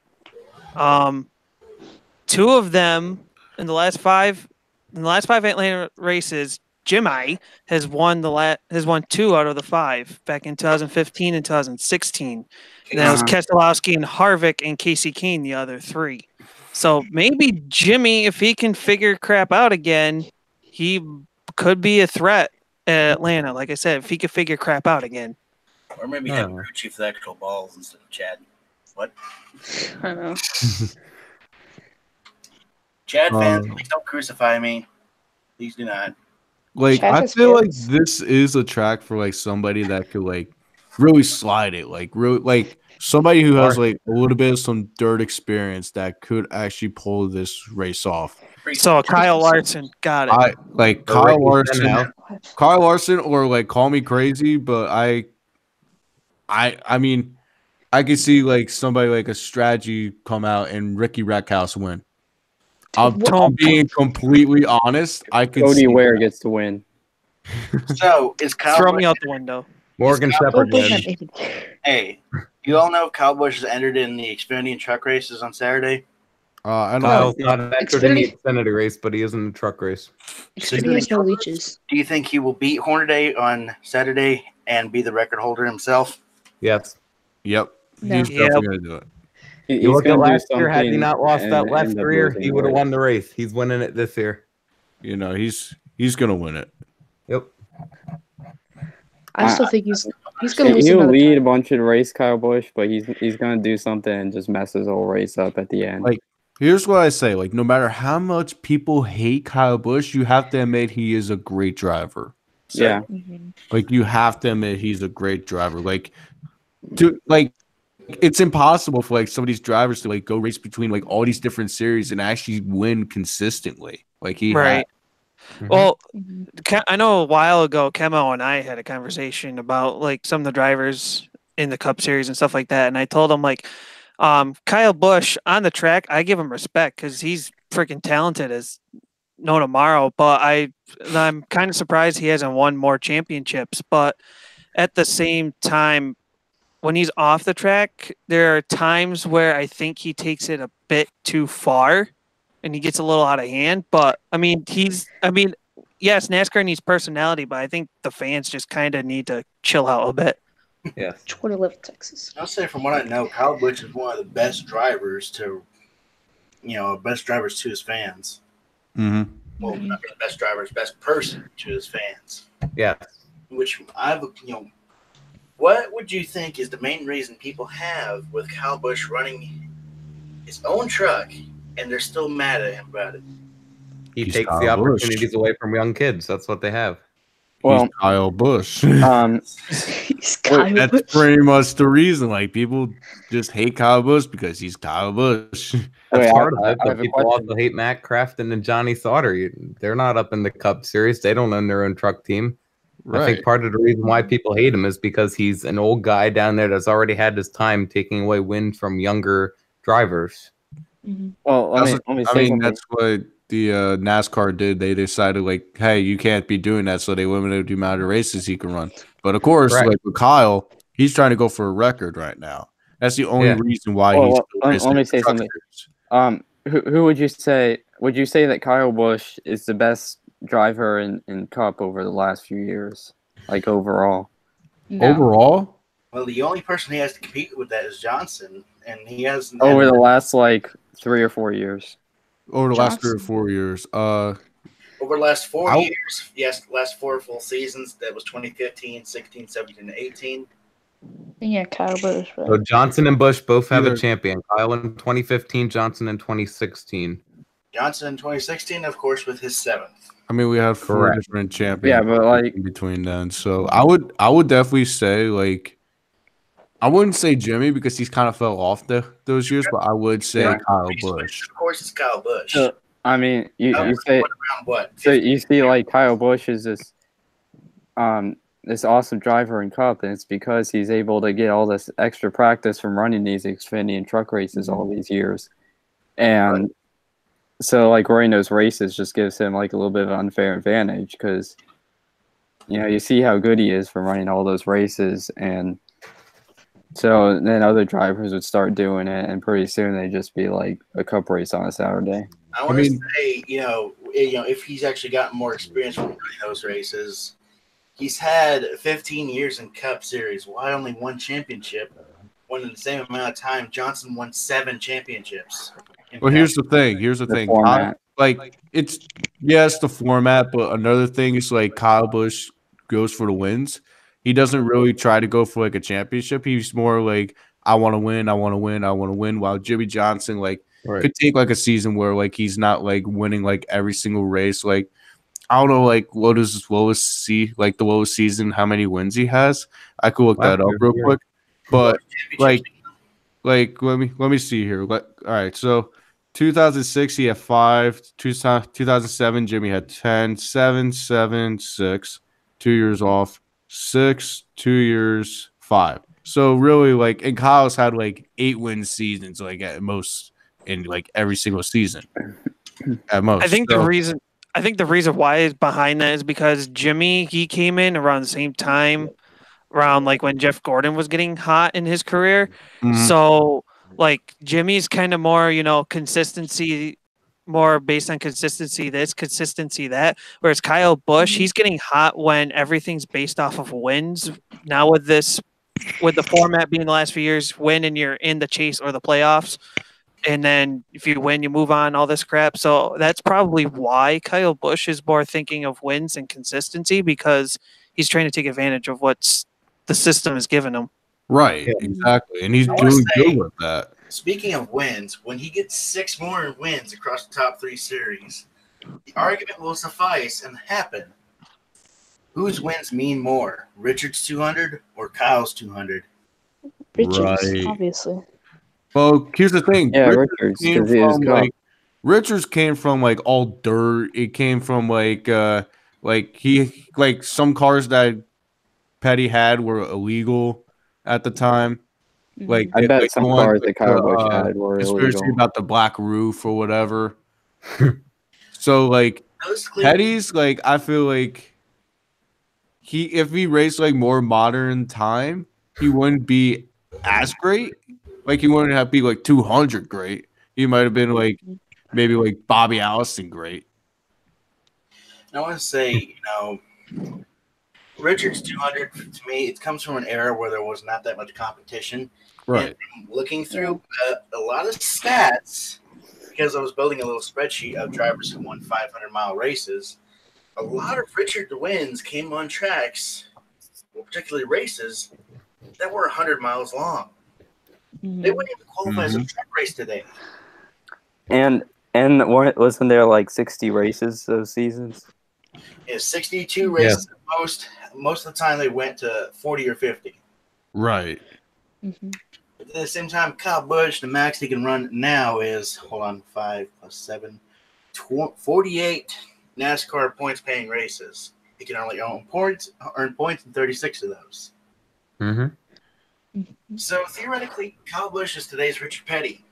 2 of them in the last 5 Atlanta races, Jimmy has won 2 out of the 5 back in 2015 and 2016. And that was Keselowski and Harvick and Casey Kane, the other 3. So maybe Jimmy, if he can figure crap out again, he could be a threat at Atlanta. Like I said, if he could figure crap out again. Or maybe have crew chief the actual balls instead of Chad. What? I know. Chad fans, please don't crucify me. Please do not. Like, I feel like this is a track for like somebody that could like really slide it, like really like somebody who has like a little bit of some dirt experience that could actually pull this race off. So Kyle Larson, got it. Kyle Larson, or like call me crazy, but I mean, I could see like somebody like a strategy come out and Ricky Rackhouse win. I'm being completely honest. I could Cody Ware gets to win. So is Kyle throw me out the window. Morgan Shepherd wins. Hey, you all know Kyle Busch has entered in the Xfinity and truck races on Saturday. I don't know. Not entered in the Xfinity race, but he is in the truck race. Xfinity has no leeches. Do you think he will beat Hornaday on Saturday and be the record holder himself? Yes. Yep. No. He's definitely going to do it. You look at last year, had he not lost that last career, he would have won the race. He's winning it this year. You know, he's going to win it. Yep. I still think he's going to lose He'll another lead time. a bunch of the race, Kyle Busch, but he's going to do something and just mess his whole race up at the end. Like, here's what I say. Like, no matter how much people hate Kyle Busch, you have to admit he is a great driver. Yeah. Like, you have to admit he's a great driver. Like, it's impossible for like some of these drivers to like go race between like all these different series and actually win consistently. Like he right. Well, I know a while ago, KEMMO and I had a conversation about like some of the drivers in the Cup Series and stuff like that, and I told him like, Kyle Busch on the track, I give him respect because he's freaking talented as no tomorrow. But I'm kind of surprised he hasn't won more championships. But at the same time, when he's off the track, there are times where I think he takes it a bit too far and he gets a little out of hand. But yes, NASCAR needs personality, but I think the fans just kind of need to chill out a bit. Yes. 2011 Texas. I'll say from what I know, Kyle Busch is one of the best drivers to his fans. Mm-hmm. Well, not really best drivers, best person to his fans. Yeah. Which what would you think is the main reason people have with Kyle Busch running his own truck and they're still mad at him about it? He He's takes Kyle the Busch. opportunities away from young kids. That's what they have. Well, He's Kyle Busch. He's Kyle That's Busch. pretty much the reason. Like, people just hate Kyle Busch because he's Kyle Busch. That's Wait, part of it. I But have a people question. also hate Matt Crafton and Johnny Sauter. They're not up in the Cup Series. They don't own their own truck team. I Right. think part of the reason why people hate him is because he's an old guy down there that's already had his time taking away wins from younger drivers. Well, let me say something. That's what the NASCAR did. They decided, like, hey, you can't be doing that, so they limited the amount of races he can run. But of course, Right. like with Kyle, he's trying to go for a record right now. That's the only reason why he's. Let me say something. Who would you say? Would you say that Kyle Busch is the best driver in Cup over the last few years, like overall? No. Overall? Well, the only person he has to compete with that is Johnson, and he has Over the last like 3 or 4 years. Over the last 3 or Johnson. 4 years. over the last 4 years. Yes, last 4 full seasons. That was 2015, 16, 17, and 18. Yeah, Kyle Busch. Right? So Johnson and Busch both have Either- a champion. Kyle in 2015, Johnson in 2016. Johnson in 2016, of course, with his 7th. I mean, we have 4 Correct. different champions. Yeah, but like in between then. So I would definitely say, like, I wouldn't say Jimmy because he's kind of fell off those years, but I would say Kyle Busch. Of course, it's Kyle Busch. So, I mean, you say Around what? so you see like Kyle Busch is this awesome driver in Cup, and it's because he's able to get all this extra practice from running these Xfinity truck races all these years, and so like running those races just gives him like a little bit of an unfair advantage because you see how good he is from running all those races, and so then other drivers would start doing it, and pretty soon they'd just be like a Cup race on a Saturday. I want to say, if he's actually gotten more experience from running those races, he's had 15 years in Cup Series. Why only 1 championship? When in the same amount of time, Johnson won 7 championships. Well, here's the thing. The format. It's the format, but another thing is like Kyle Busch goes for the wins. He doesn't really try to go for like a championship. He's more like, I want to win, I want to win, I want to win. While Jimmy Johnson could take like a season where like he's not like winning like every single race. Like, I don't know, like what is his lowest the lowest season, how many wins he has. I could look that up real quick. But like let me see here. All right, so 2006 he had 5, 2007 Jimmy had 10, 7, 7, 6, 2 years off, 6, 2 years, 5. So really, like, and Kyle's had like 8-win seasons, like at most in like every single season. At most. I think the reason why is behind that is because Jimmy, he came in around the same time, around like when Jeff Gordon was getting hot in his career. Mhm. So like Jimmy's kind of more, consistency, more based on consistency this, consistency that. Whereas Kyle Busch, he's getting hot when everything's based off of wins. Now with the format being the last few years, win and you're in the chase or the playoffs. And then if you win, you move on, all this crap. So that's probably why Kyle Busch is more thinking of wins and consistency, because he's trying to take advantage of what the system is giving him. Right, exactly. And he's doing good with that. Speaking of wins, when he gets 6 more wins across the top 3 series, the argument will suffice and happen. Whose wins mean more, Richard's 200 or Kyle's 200? Richards, Right. obviously. Well, here's the thing. Yeah, Richards, came 'cause he was from, Cup. like, Richards came from like all dirt. It came from like some cars that Petty had were illegal at the time. Like I bet like some the one cars with that Kyle the, Busch had were conspiracy illegal. about the black roof or whatever. So like Petty's, like, I feel like if he raced like more modern time, he wouldn't be as great. Like, he wouldn't have to be like 200 great. He might have been like maybe like Bobby Allison great. I want to say, Richard's 200 to me, it comes from an era where there was not that much competition. Right. And looking through a lot of stats, because I was building a little spreadsheet of drivers who won 500-mile races, a lot of Richard wins came on tracks, well, particularly races, that were 100 miles long. They wouldn't even qualify as a truck race today. And wasn't there like 60 races those seasons? Yeah, 62 races at most of the time they went to 40 or 50. Right. But at the same time, Kyle Busch, the max he can run now is 5 plus 7, 48 NASCAR points-paying races. He can only earn points in 36 of those. So theoretically, Kyle Busch is today's Richard Petty.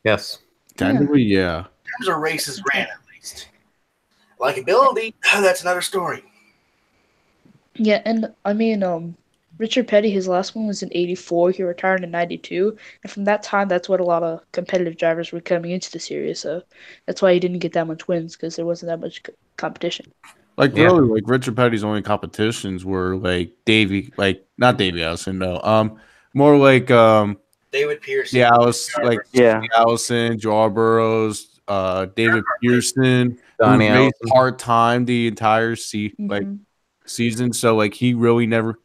Yes. Technically, yeah. In terms of races ran, at least. Likeability, that's another story. Yeah, and I mean, Richard Petty, his last one was in '84. He retired in '92, and from that time, that's what a lot of competitive drivers were coming into the series. So that's why he didn't get that much wins, because there wasn't that much competition. Like really, like Richard Petty's only competitions were like not Davey Allison, no. More like David Pearson. Yeah, Allison, Joe Burrows, David Pearson, who raced part-time the entire season. So like he really never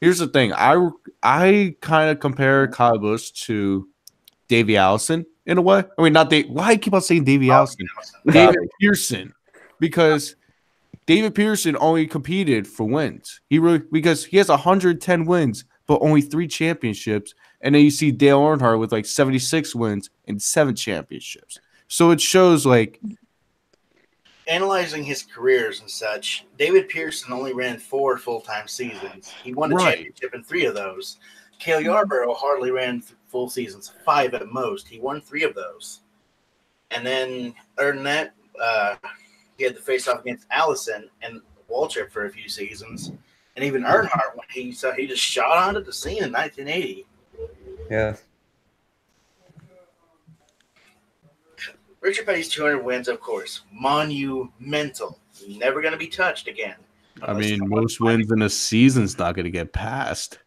here's the thing. I kind of compare Kyle Busch to Davey Allison in a way. I mean, not Dave. Why I keep on saying Davey Allison? David Pearson, because David Pearson only competed for wins. Because he has 110 wins, but only 3 championships. And then you see Dale Earnhardt with like 76 wins and 7 championships. So it shows like analyzing his careers and such, David Pearson only ran 4 full-time seasons. He won a championship in 3 of those. Cale Yarborough hardly ran full seasons, 5 at most. He won 3 of those. And then, other than that, he had to face off against Allison and Waltrip for a few seasons. And even Earnhardt, when he just shot onto the scene in 1980. Yeah. Richard Petty's 200 wins, of course, monumental. Never going to be touched again. I mean, most wins in a season's not going to get passed.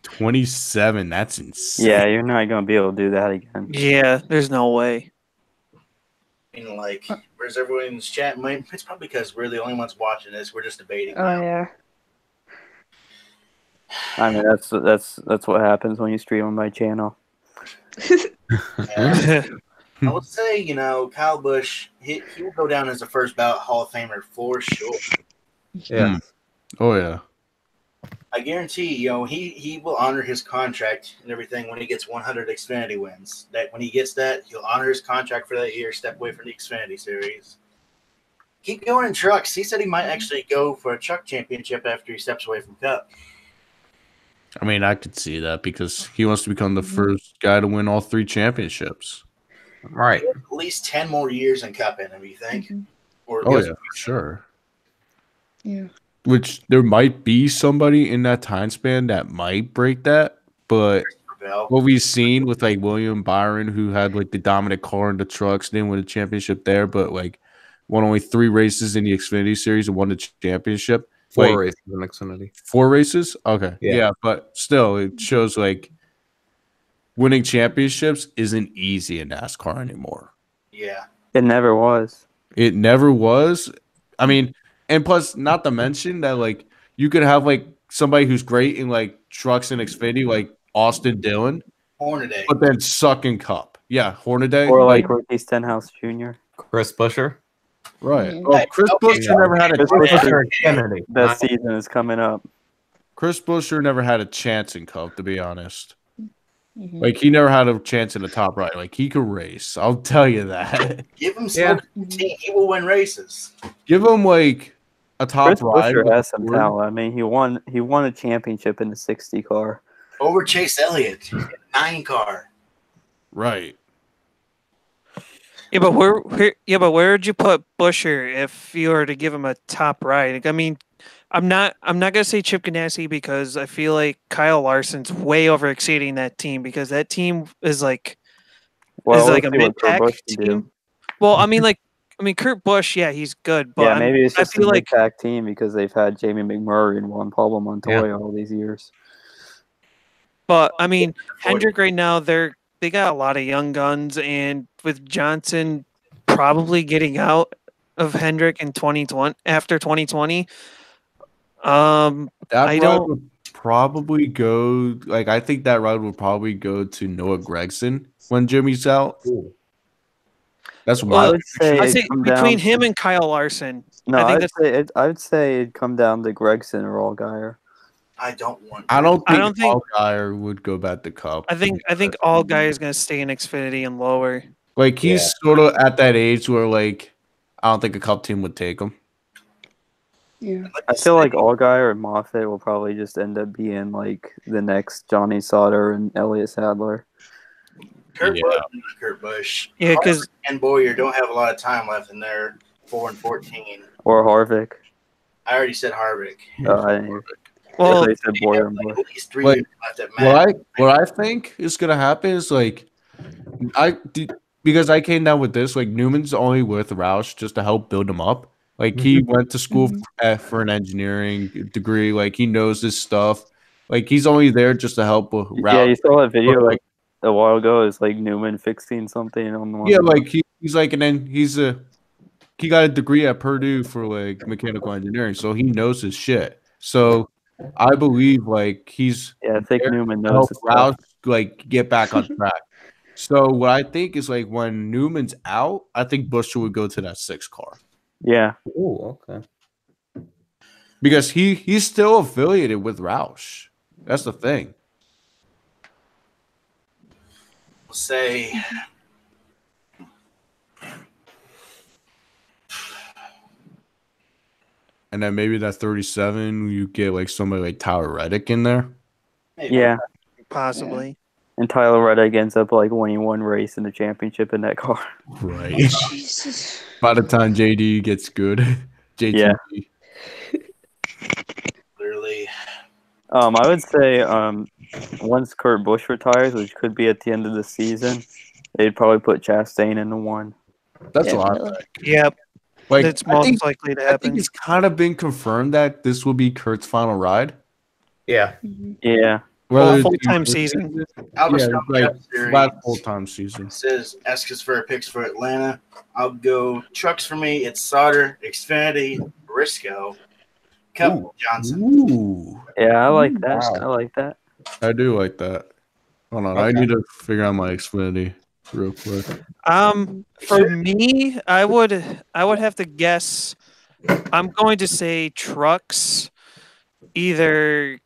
27, that's insane. Yeah, you're not going to be able to do that again. Yeah, there's no way. I mean, like, where's everyone in this chat? It's probably because we're the only ones watching this. We're just debating. Oh, yeah. I mean, that's what happens when you stream on my channel. I would say, Kyle Busch, he will go down as a first ballot Hall of Famer for sure. Yeah. Oh, yeah. I guarantee, he will honor his contract and everything when he gets 100 Xfinity wins. That when he gets that, he'll honor his contract for that year, step away from the Xfinity series. Keep going in trucks. He said he might actually go for a truck championship after he steps away from Cup. I mean, I could see that because he wants to become the first guy to win all 3 championships. Right. At least 10 more years in Cup in him, you think? Or for sure. Yeah. Which there might be somebody in that time span that might break that, but what we've seen with like William Byron, who had like the dominant car in the trucks, didn't win a championship there, but like won only 3 races in the Xfinity series and won the championship. 4 races in Xfinity. 4 races? Okay. Yeah, but still, it shows like winning championships isn't easy in NASCAR anymore. Yeah. It never was. It never was. I mean, and plus, not to mention that like you could have like somebody who's great in like trucks and Xfinity, like Austin Dillon, Hornaday, but then suck in Cup. Yeah, Hornaday, or like Ricky Stenhouse Jr. Chris Buescher. Right. Oh, Chris Buescher never had a best season is coming up. Chris Buescher never had a chance in Cup, to be honest. Like he never had a chance in the top right. Like he could race. I'll tell you that. Give him some team. He will win races. Give him like a top Chris ride. Buescher has some talent. I mean, he won a championship in the 60 car over Chase Elliott, 9 car. Right. Yeah, but where would you put Buescher if you were to give him a top ride? I mean, I'm not gonna say Chip Ganassi because I feel like Kyle Larson's way over exceeding that team because that team is like a mid-pack team. Well, I mean, like I mean, Kurt Busch, yeah, he's good, but Yeah, maybe it's I just a feel like, mid-pack team because they've had Jamie McMurray and Juan Pablo Montoya all these years. but I mean, Hendrick right now, they got a lot of young guns, and with Johnson probably getting out of Hendrick in 2020 after 2020, That I ride don't. would probably go like I think that ride would probably go to Noah Gregson when Jimmy's out. Ooh. That's I my would say I'd it'd say come between down. him and Kyle Larson. No, I think I'd that's. say I would say it'd come down to Gregson or Allgaier. I don't want. I don't I think don't think. Allgaier would go back to Cup. I think all guys gonna stay in Xfinity and lower. Like he's sort of at that age where like I don't think a Cup team would take him. Yeah. I feel like Allgaier and Moffitt will probably just end up being like the next Johnny Sauter and Elliott Sadler. Kurt Busch. Yeah, because And Boyer don't have a lot of time left, and they're 4-14. Or Harvick. I already said Harvick. I didn't hear. well, They said Boyer and Boyer. At least 3 Like, years left at max. What I think is gonna happen is like because I came down with this like Newman's only with Roush just to help build him up. Like he went to school for an engineering degree. Like he knows this stuff. Like he's only there just to help with Roush. Yeah, you saw that video like a while ago. It's like Newman fixing something on the one. yeah, like he's like, and then he got a degree at Purdue for like mechanical engineering, so he knows his shit. So I believe like he's I think Newman help knows his stuff. Roush like get back on track. So what I think is like when Newman's out, I think Buescher would go to that 6 car. Yeah. Oh, okay. Because he's still affiliated with Roush. That's the thing. We'll say And then maybe that 37, you get like somebody like Tyler Reddick in there. maybe. Yeah. possibly. And Tyler Reddick ends up like winning one race in the championship in that car. Right. Jesus. By the time JD gets good, JT. Yeah. Literally. I would say once Kurt Busch retires, which could be at the end of the season, they'd probably put Chastain in the 1. That's a lot. Definitely. Yep, Like that's I most think, likely to I think happen. it's kind of been confirmed that this will be Kurt's final ride. Yeah. Yeah. Whether Full-time season. Albert Yeah, Scott like Cup Series last full-time season. says ask us for picks for Atlanta. I'll go trucks for me. It's Sauter, Xfinity, Briscoe, Cup, Johnson. Ooh, Yeah, I like that. Wow. I like that. I do like that. Hold on, I Okay. need to figure out my Xfinity real quick. For me, I would have to guess. I'm going to say trucks, either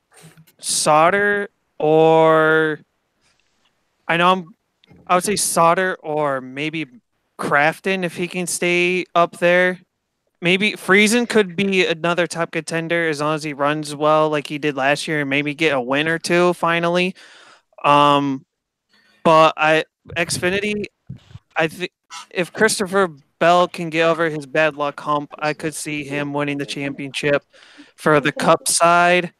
Sauter or I would say Sauter or maybe Crafton if he can stay up there. Maybe Friesen could be another top contender as long as he runs well like he did last year and maybe get a win or two finally. But Xfinity, I think if Christopher Bell can get over his bad luck hump, I could see him winning the championship. For the Cup side,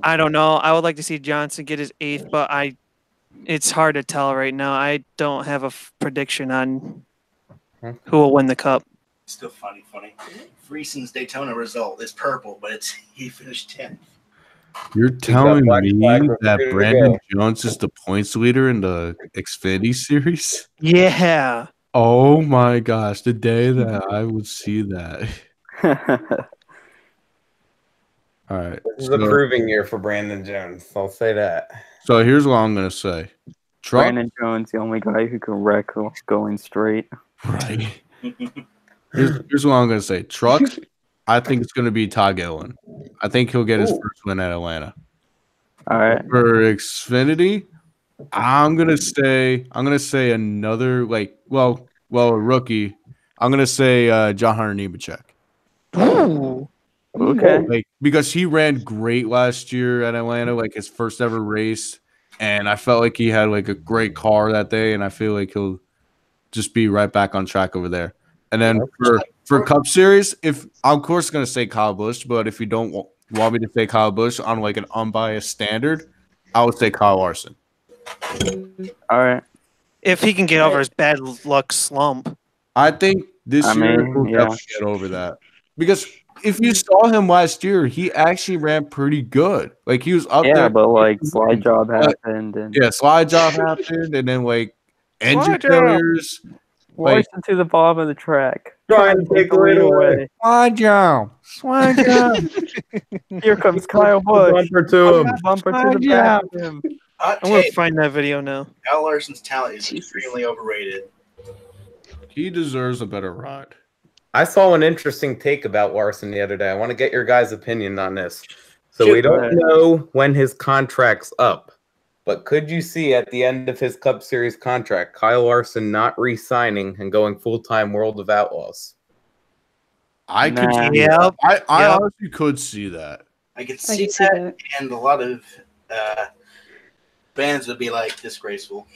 I don't know. I would like to see Johnson get his 8th, but it's hard to tell right now. I don't have a prediction on who will win the Cup. Still funny. Friesen's Daytona result is purple, but he finished 10th. You're telling black me flag, that ready to Brandon go. Jones is the points leader in the Xfinity series? Yeah. Oh my gosh, the day that I would see that. All right. This is a proving year for Brandon Jones. I'll say that. So here's what I'm going to say. Truck, Brandon Jones, the only guy who can wreck going straight. right. Here's what I'm going to say. Trucks, I think it's going to be Todd Gilliland. I think he'll get his first win at Atlanta. All right. For Xfinity, I'm gonna say another a rookie. I'm gonna say John Hunter Nemechek. Ooh. Okay. Like because he ran great last year at Atlanta, like his first ever race, and I felt like he had like a great car that day, and I feel like he'll just be right back on track over there. And then for Cup Series, if I'm of course gonna say Kyle Busch, but if you don't want me to say Kyle Busch on like an unbiased standard, I would say Kyle Larson. All right. If he can get over his bad luck slump. I think This year he'll definitely get over that. Because if you saw him last year, he actually ran pretty good. Like he was up there. Yeah, but like slide job happened, and slide job happened, and then like engine failures. Washed into the bottom of the track. Trying to take the lead away. Slide job. Here comes Kyle Busch. Bumper to him. Bumper to the back of him. I'm gonna find that video now. Kyle Larson's talent is extremely overrated. He deserves a better ride. I saw an interesting take about Larson the other day. I want to get your guys' opinion on this. So we don't know when his contract's up, but could you see at the end of his Cup Series contract, Kyle Larson not re-signing and going full-time World of Outlaws? I could see Yep. that. I honestly could see that. I could see that, and a lot of fans would be like disgraceful.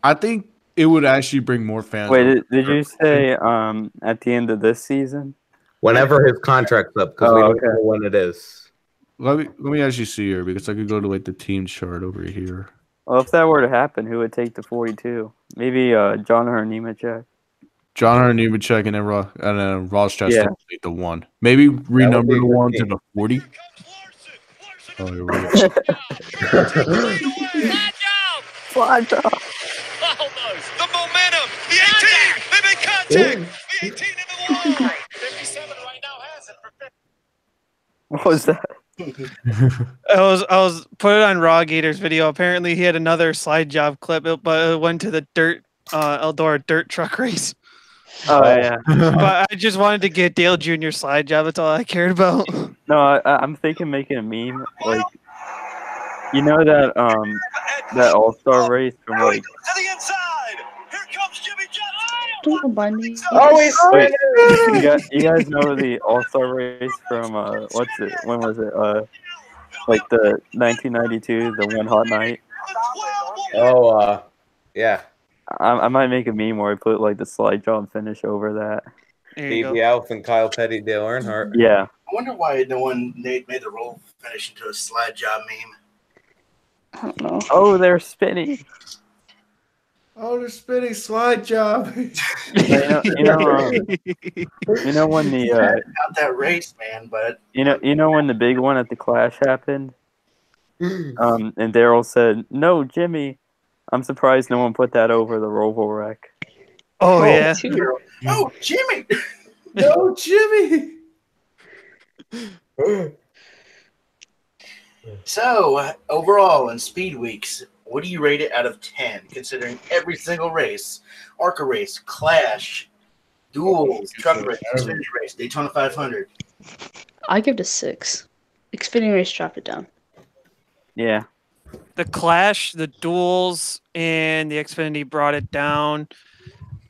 I think it would actually bring more fans. Wait, did you say at the end of this season? Whenever his contract's up, because we don't know when it is. Let me actually see here, because I could go to like the team chart over here. Well, if that were to happen, who would take the 42? Maybe John or Nemechek. John Hunter Nemechek, and then Ross Chastain take the 1. Maybe renumber the 1 to the 40. Oh, here we go. Slide job. Almost. The momentum. The 18. They make contact. The 18 in the wall. 57 right now has it for 50. What was that? I was put it on Raw Gator's video. Apparently, he had another slide job clip, but it went to the Eldora dirt truck race. Oh yeah. But I just wanted to get Dale Jr. slide job. That's all I cared about. No, I'm thinking making a meme like, you know that that All-Star race from like. To the inside. Here comes Jimmy Johnson. Don't remind me. Wait, you guys know the All-Star race from when was it? Like the 1992, the One Hot Night. Oh, yeah. I might make a meme where I put like the slide jump finish over that. Stevie Alf and Kyle Petty, Dale Earnhardt. Yeah. I wonder why no one made the roll finish into a slide job meme. I don't know. Oh, they're spinning. Oh, they're spinning slide job. You know when the Not that race, man, but you know when the big one at the Clash happened, and Daryl said, "No, Jimmy, I'm surprised no one put that over the Roval wreck." Oh yeah. Oh, Jimmy! No, Jimmy. So, overall, in Speed Weeks, what do you rate it out of 10, considering every single race? ARCA race, Clash, Duels, Truck race, Xfinity race, Daytona 500. I give it a 6. Xfinity race dropped it down. Yeah. The Clash, the Duels, and the Xfinity brought it down.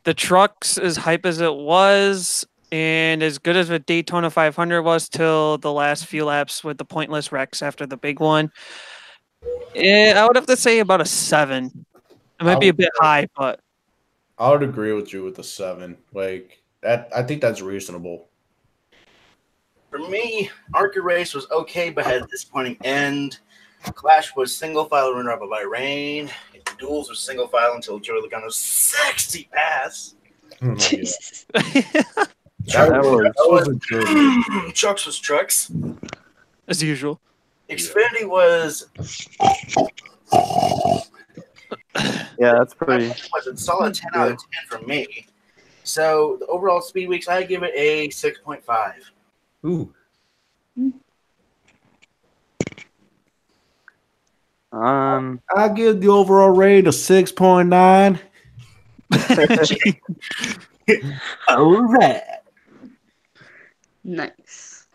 The trucks, as hype as it was, and as good as the Daytona 500 was till the last few laps with the pointless wrecks after the big one, I would have to say about a 7. It might be a bit high, but I would agree with you with the 7. Like that, I think that's reasonable. For me, ARCA race was okay, but had a disappointing end. Clash was single file runner-up of Bahrain. Duels was single file until Joey Logano's sexy pass. Jesus. That wasn't good. Trucks was trucks. as usual. Xfinity was Yeah, that's pretty. was a solid 10 out of 10 from me. So the overall Speed Weeks, I give it a 6.5. Ooh. I give the overall rate a 6.9. All right. Nice.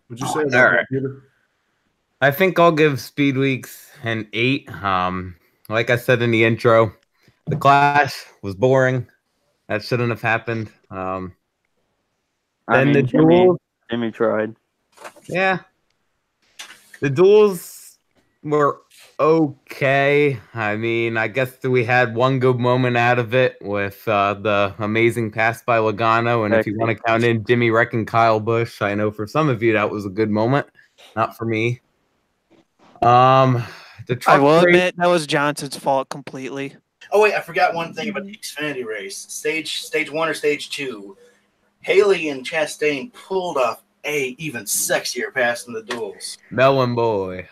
Would you say All right. I think I'll give Speed Weeks an 8. Like I said in the intro, the Clash was boring. That shouldn't have happened. Then the duels, Jimmy tried. yeah. The duels were okay. I mean, I guess we had one good moment out of it with the amazing pass by Logano. And if you want to count in Jimmy wrecking Kyle Busch, I know for some of you that was a good moment. Not for me. The I truck will race, admit that was Johnson's fault completely. Oh wait, I forgot one thing about the Xfinity race. Stage 1 or stage 2. Haley and Chastain pulled off a even sexier pass in the duels. Melon boy.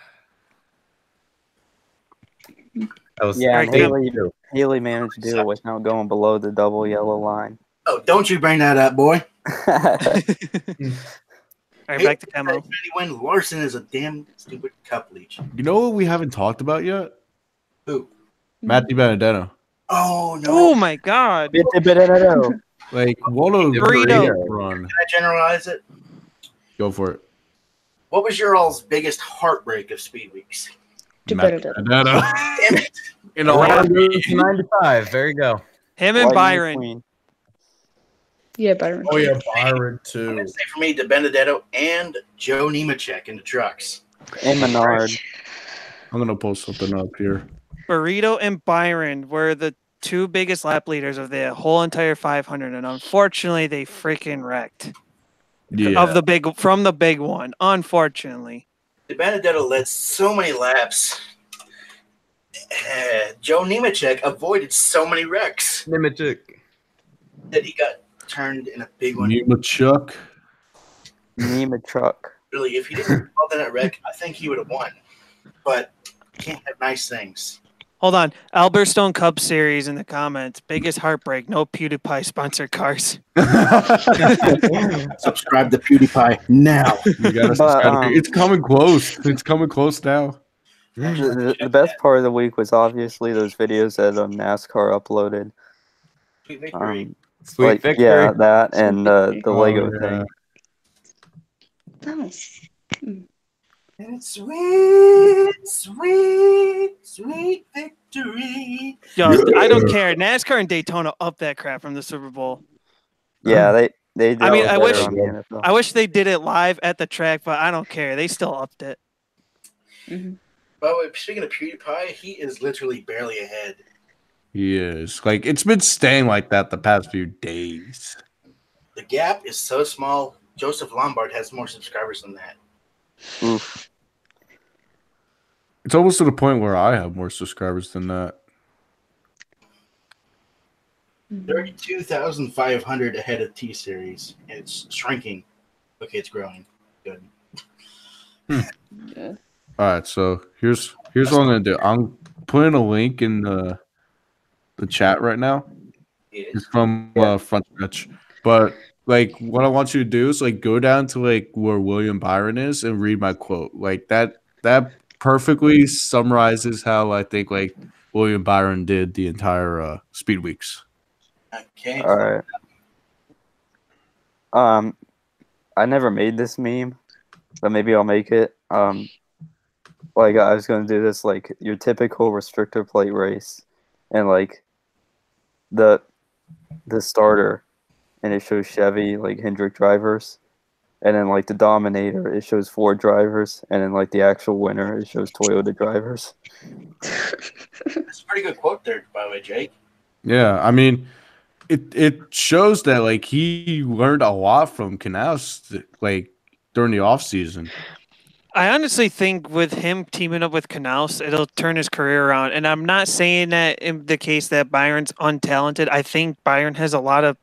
That was Yeah, and Alright, Haley managed to do it without going below the double yellow line. Oh, don't you bring that up, boy. All right, back to KEMMO. Xfinity win. Larson is a damn stupid cup leech. You know what we haven't talked about yet? Who? Matthew Benedetto. Oh no! Oh my God! Like, what a Burrito. great run. Can I generalize it? Go for it. What was your all's biggest heartbreak of Speed Weeks? Benedetto. Damn it! In a heartbeat. 95. There you go. Him and Byron. Queen. Yeah, Byron. Oh yeah, Byron I'm too. gonna say for me, DeBenedetto and Joe Nemechek in the trucks. And Menard. I'm gonna post something up here. Burrito and Byron were the two biggest lap leaders of the whole entire 500, and unfortunately, they freaking wrecked. Yeah. From the big one, unfortunately. DeBenedetto led so many laps. Joe Nemechek avoided so many wrecks Nemechek. that he got turned in a big one. Nemechuk. Nemechuk. Really, if he didn't get involved in that wreck, I think he would have won. But you can't have nice things. Hold on. Albertstone Cup Series in the comments. Biggest heartbreak. No PewDiePie sponsored cars. Subscribe to PewDiePie now. You gotta subscribe. It's coming close. It's coming close now. The best part of the week was obviously those videos that NASCAR uploaded. Sweet victory. Sweet victory. Yeah, that and the Lego yeah. thing. Nice. It's sweet, sweet, sweet victory. Yo, I don't care. NASCAR and Daytona up that crap from the Super Bowl. Yeah, they did. I mean, it I better wish- on the NFL. I wish they did it live at the track, but I don't care. They still upped it. Mm-hmm. By the way, speaking of PewDiePie, he is literally barely ahead. He is. Like, it's been staying like that the past few days. The gap is so small. Joseph Lombard has more subscribers than that. Oof. It's almost to the point where I have more subscribers than that. 32,500 ahead of T Series. And it's shrinking. Okay, it's growing. Good. Yeah. All right, so here's what I'm gonna do. I'm putting a link in the chat right now. It's from Front Stretch, but like what I want you to do is like go down to like where William Byron is and read my quote. Like that perfectly summarizes how I think like William Byron did the entire Speed Weeks. Okay. All right. I never made this meme, but maybe I'll make it. Like I was gonna do this like your typical restrictor plate race, and like the starter, and it shows Chevy like Hendrick drivers, and then like the Dominator it shows Ford drivers, and then like the actual winner it shows Toyota drivers. That's a pretty good quote there, by the way, Jake. Yeah, I mean, it shows that like he learned a lot from Knaus like during the off season. I honestly think with him teaming up with Knaus, it'll turn his career around. And I'm not saying that in the case that Byron's untalented. I think Byron has a lot of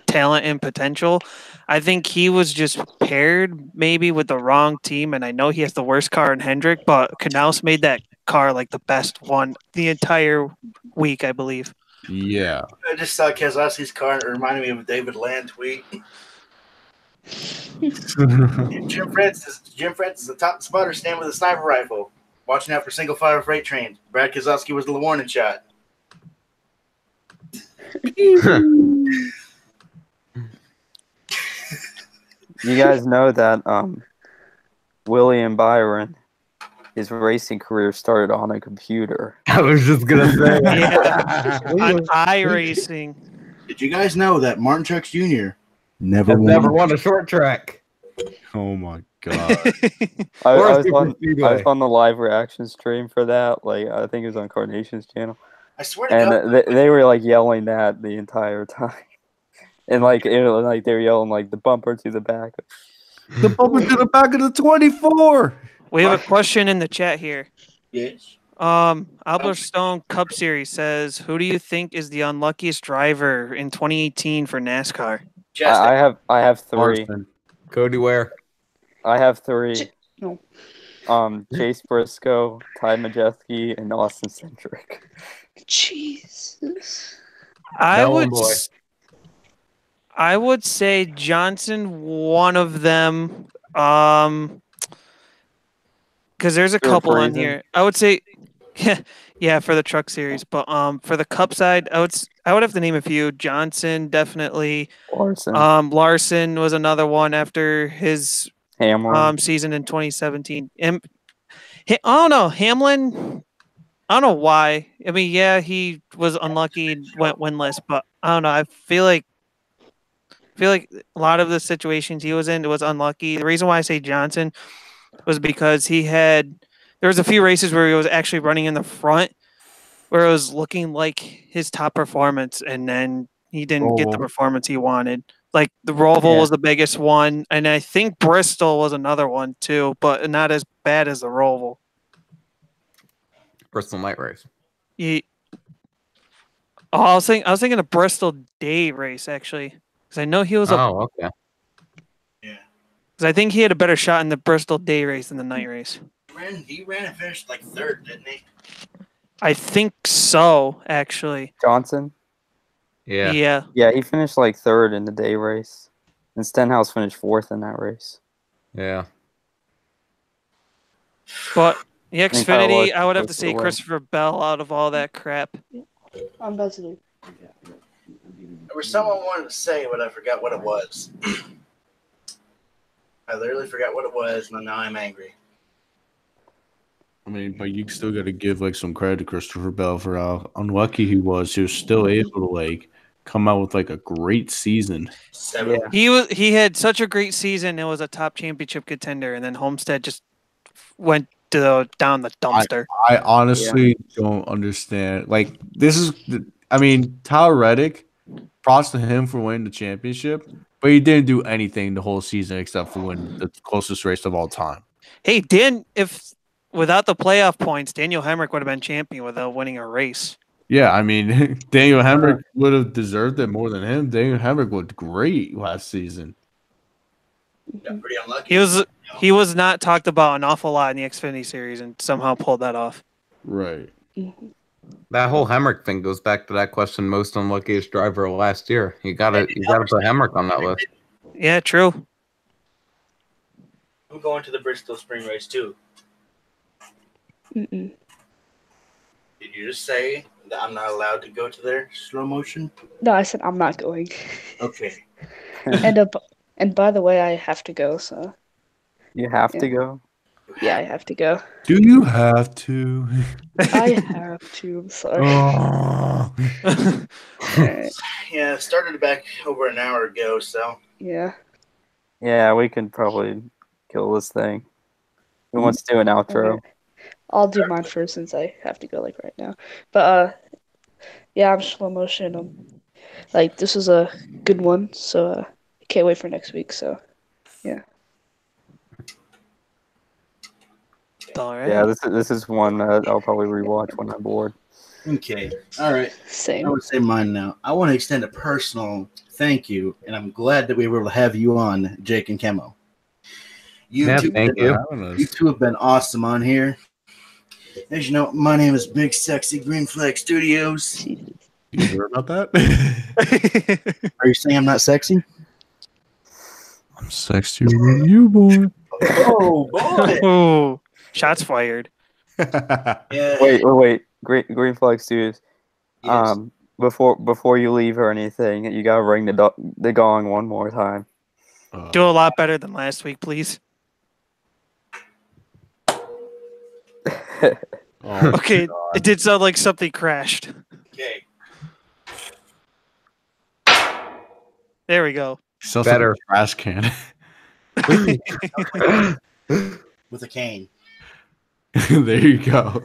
talent and potential. I think he was just paired maybe with the wrong team. And I know he has the worst car in Hendrick, but Knaus made that car like the best one the entire week, I believe. Yeah. I just saw Keselowski's car and it reminded me of a David Land tweet. Jim Francis atop the spotter stand with a sniper rifle, watching out for single fire freight trains. Brad Keselowski was the warning shot. You guys know that William Byron, his racing career started on a computer. I was just gonna say. Yeah. On iRacing. Did you guys know that Martin Truex Jr. Never won a short track. Oh my god. I Or a was super on speedway. the live reaction stream for that. Like I think it was on Carnation's channel, I swear to and God. they were like yelling that the entire time, and like it was like they were yelling like the bumper to the back. The bumper to the back of the 24. We have a question in the chat here. Yes. Albert Stone Cup Series says, "Who do you think is the unluckiest driver in 2018 for NASCAR?" I have three. Larson. Cody Ware. I have three. No. Chase Briscoe, Ty Majeski, and Austin Centric. Jesus. I That one would boy. I would say Johnson, one of them. Because there's a Stuart couple on Friesen. here. I would say, yeah, for the truck series. But for the Cup side, I would have to name a few. Johnson, definitely. Larson, Larson was another one after his Hamlin. season in 2017. And I don't know, Hamlin. I don't know why. I mean, yeah, he was unlucky and went winless, but I don't know. I feel like a lot of the situations he was in was unlucky. The reason why I say Johnson was because there was a few races where he was actually running in the front where it was looking like his top performance, and then he didn't get the Roval. performance he wanted. Like the Roval was the biggest one, and I think Bristol was another one too, but not as bad as the Roval. Bristol night race. I was thinking a Bristol day race actually, because I know he was Oh, okay. Yeah. because I think he had a better shot in the Bristol day race than the night race. He ran and finished like third, didn't he? I think so, actually. Johnson. Yeah. Yeah. He finished like third in the day race, and Stenhouse finished fourth in that race. Yeah. But the think Kyle Xfinity, Larson I would have to posted say away. Christopher Bell out of all that crap. I'm about to. There was someone wanted to say, but I forgot what it was. I literally forgot what it was, and now I'm angry. I mean, but you still got to give like some credit to Christopher Bell for how unlucky he was. He was still able to like come out with like a great season. He had such a great season. It was a top championship contender, and then Homestead just went down the dumpster. I honestly don't understand. Like this is, I mean, Tyler Reddick, props to him for winning the championship, but he didn't do anything the whole season except for win the closest race of all time. Hey, without the playoff points, Daniel Hemrick would have been champion without winning a race. Yeah, I mean, Daniel Hemrick would have deserved it more than him. Daniel Hemrick looked great last season. Got pretty unlucky. He was not talked about an awful lot in the Xfinity series, and somehow pulled that off. Right. That whole Hemrick thing goes back to that question: most unluckiest driver last year. You gotta put Hemrick on that list. Yeah, true. I'm going to the Bristol Spring Race too. Mm-mm. Did you just say that I'm not allowed to go to their slow motion? No, I said I'm not going. Okay. And by the way, I have to go. So You have to go. yeah, I have to go. Do you have to? I have to. I'm sorry. Oh. Alright. Yeah, it started back over an hour ago, so. Yeah. Yeah, we can probably kill this thing. Who wants to do an outro? Okay. I'll do mine first since I have to go like right now. But yeah, I'm slow motion. Like this was a good one, so I can't wait for next week. So yeah. All right. Yeah, this is one that I'll probably rewatch when I'm bored. Okay. All right. Same. I would say mine now. I want to extend a personal thank you, and I'm glad that we were able to have you on, Jake and KEMMO. Thank you. You two have been awesome on here. As you know, my name is Big Sexy Green Flag Studios. You heard about that? Are you saying I'm not sexy? I'm sexier than you, boy. Oh, boy. Oh, shots fired. Yeah. Wait. Green Flag Studios. Yes. Before you leave or anything, you gotta ring the gong one more time. Do a lot better than last week, please. Okay, it did sound like something crashed. Okay. There we go. Sounds Better. like a trash can. With a cane. There you go.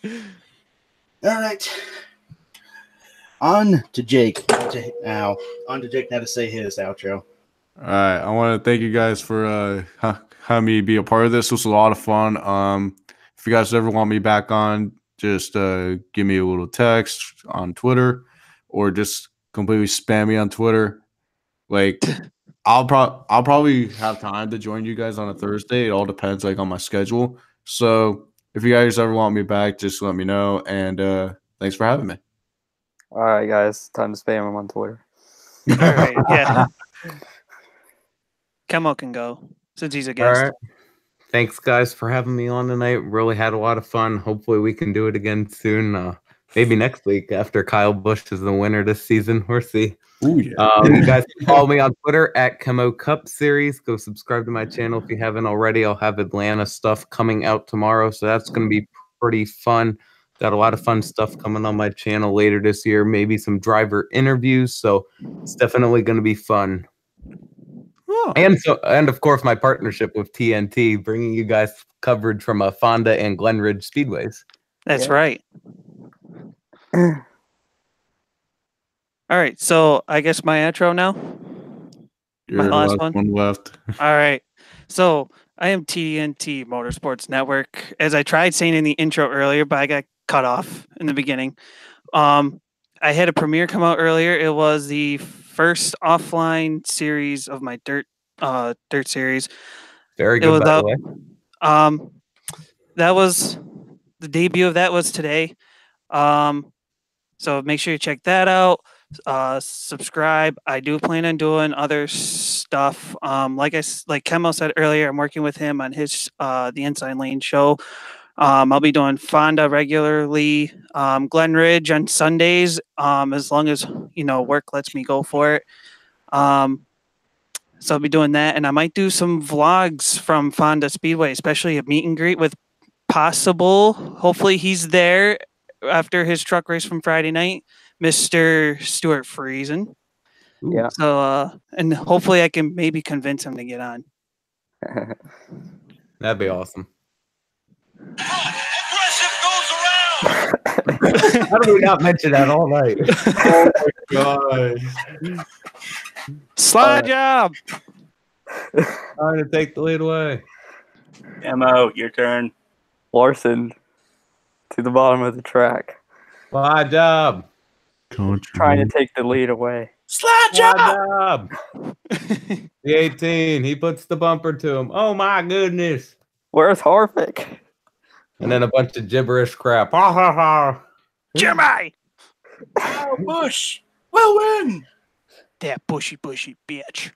All right. On to Jake now. On to Jake now to say his outro. All right, I want to thank you guys for having me be a part of this. This was a lot of fun. if you guys ever want me back on, just give me a little text on Twitter, or just completely spam me on Twitter. Like, I'll probably have time to join you guys on a Thursday. It all depends on my schedule. So if you guys ever want me back, just let me know. And thanks for having me. All right, guys, time to spam him on Twitter. All right, yeah. KEMMO can go since he's a guest. All right. Thanks, guys, for having me on tonight. Really had a lot of fun. Hopefully, we can do it again soon. Maybe next week after Kyle Busch is the winner this season. We'll see. Ooh, yeah. You guys can follow me on Twitter at KEMMO Cup Series. Go subscribe to my channel if you haven't already. I'll have Atlanta stuff coming out tomorrow, so that's going to be pretty fun. Got a lot of fun stuff coming on my channel later this year. Maybe some driver interviews, so it's definitely going to be fun. Oh. And of course, my partnership with TNT, bringing you guys coverage from Fonda and Glenridge Speedways. That's right. All right, so I guess my outro now. Your last one left. All right, so I am TNT Motorsports Network. As I tried saying in the intro earlier, but I got cut off in the beginning. I had a premiere come out earlier. It was the first offline series of my dirt series. Very good, by the way. That was the debut of that was today. So make sure you check that out. Subscribe. I do plan on doing other stuff. Like KEMMO said earlier, I'm working with him on his the Inside Lane show. I'll be doing Fonda regularly, Glenridge on Sundays, as long as work lets me go for it. So I'll be doing that, and I might do some vlogs from Fonda Speedway, especially a meet and greet with possible. Hopefully, he's there after his truck race from Friday night, Mr. Stuart Friesen. Yeah. So, and hopefully, I can maybe convince him to get on. That'd be awesome. Aggressive goes around. How do we not mention that all night? Oh my god! Slide job. Trying to take the lead away. KEMMO, your turn. Larson to the bottom of the track, Slide job. trying to take the lead away. Slide Slide job. job. The 18. He puts the bumper to him. Oh my goodness. Where's Harvick? And then a bunch of gibberish crap. Ha ha ha. Jimmy! Oh, Bush. We'll win. That bushy bitch.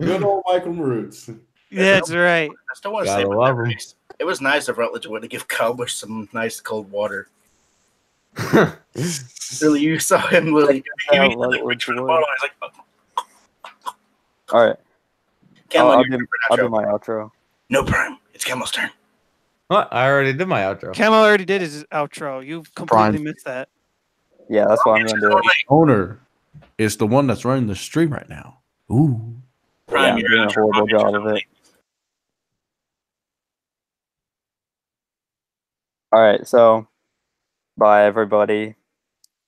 Good old Michael Roots. That's right. I still want to Gotta say about love that him. race. It was nice of Rutledge to give Kyle Busch some nice cold water. Really, you saw him really. He Yeah, was like, reaching for the Rutledge bottle. He's like, All right, KEMMO, I'll your do outro. my outro. No problem. It's KEMMO's turn. What? I already did my outro. KEMMO already did his outro. You completely missed that. Yeah, that's why I'm gonna do it. Owner is the one that's running the stream right now. Ooh. Yeah, Prime, I'm your doing a outro. horrible job of it. All right, so bye everybody.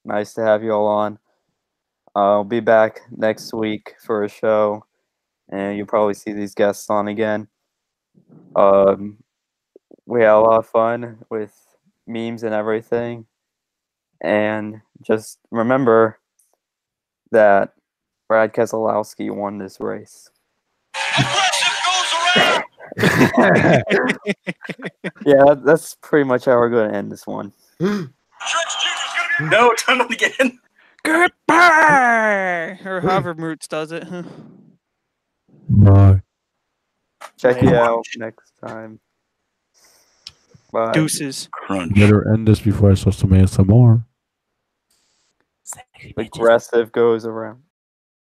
Nice to have you all on. I'll be back next week for a show, and you'll probably see these guests on again. We had a lot of fun with memes and everything, and just remember that Brad Keselowski won this race. Aggressive goes around. Yeah, that's pretty much how we're going to end this one. Truex Jr.'s gonna be. No, turn on again. Goodbye! Or however Moots does it. Huh? Bye. Check you out next time. Bye. Deuces. Crunch. Better end this before I start some ASMR. Aggressive goes around.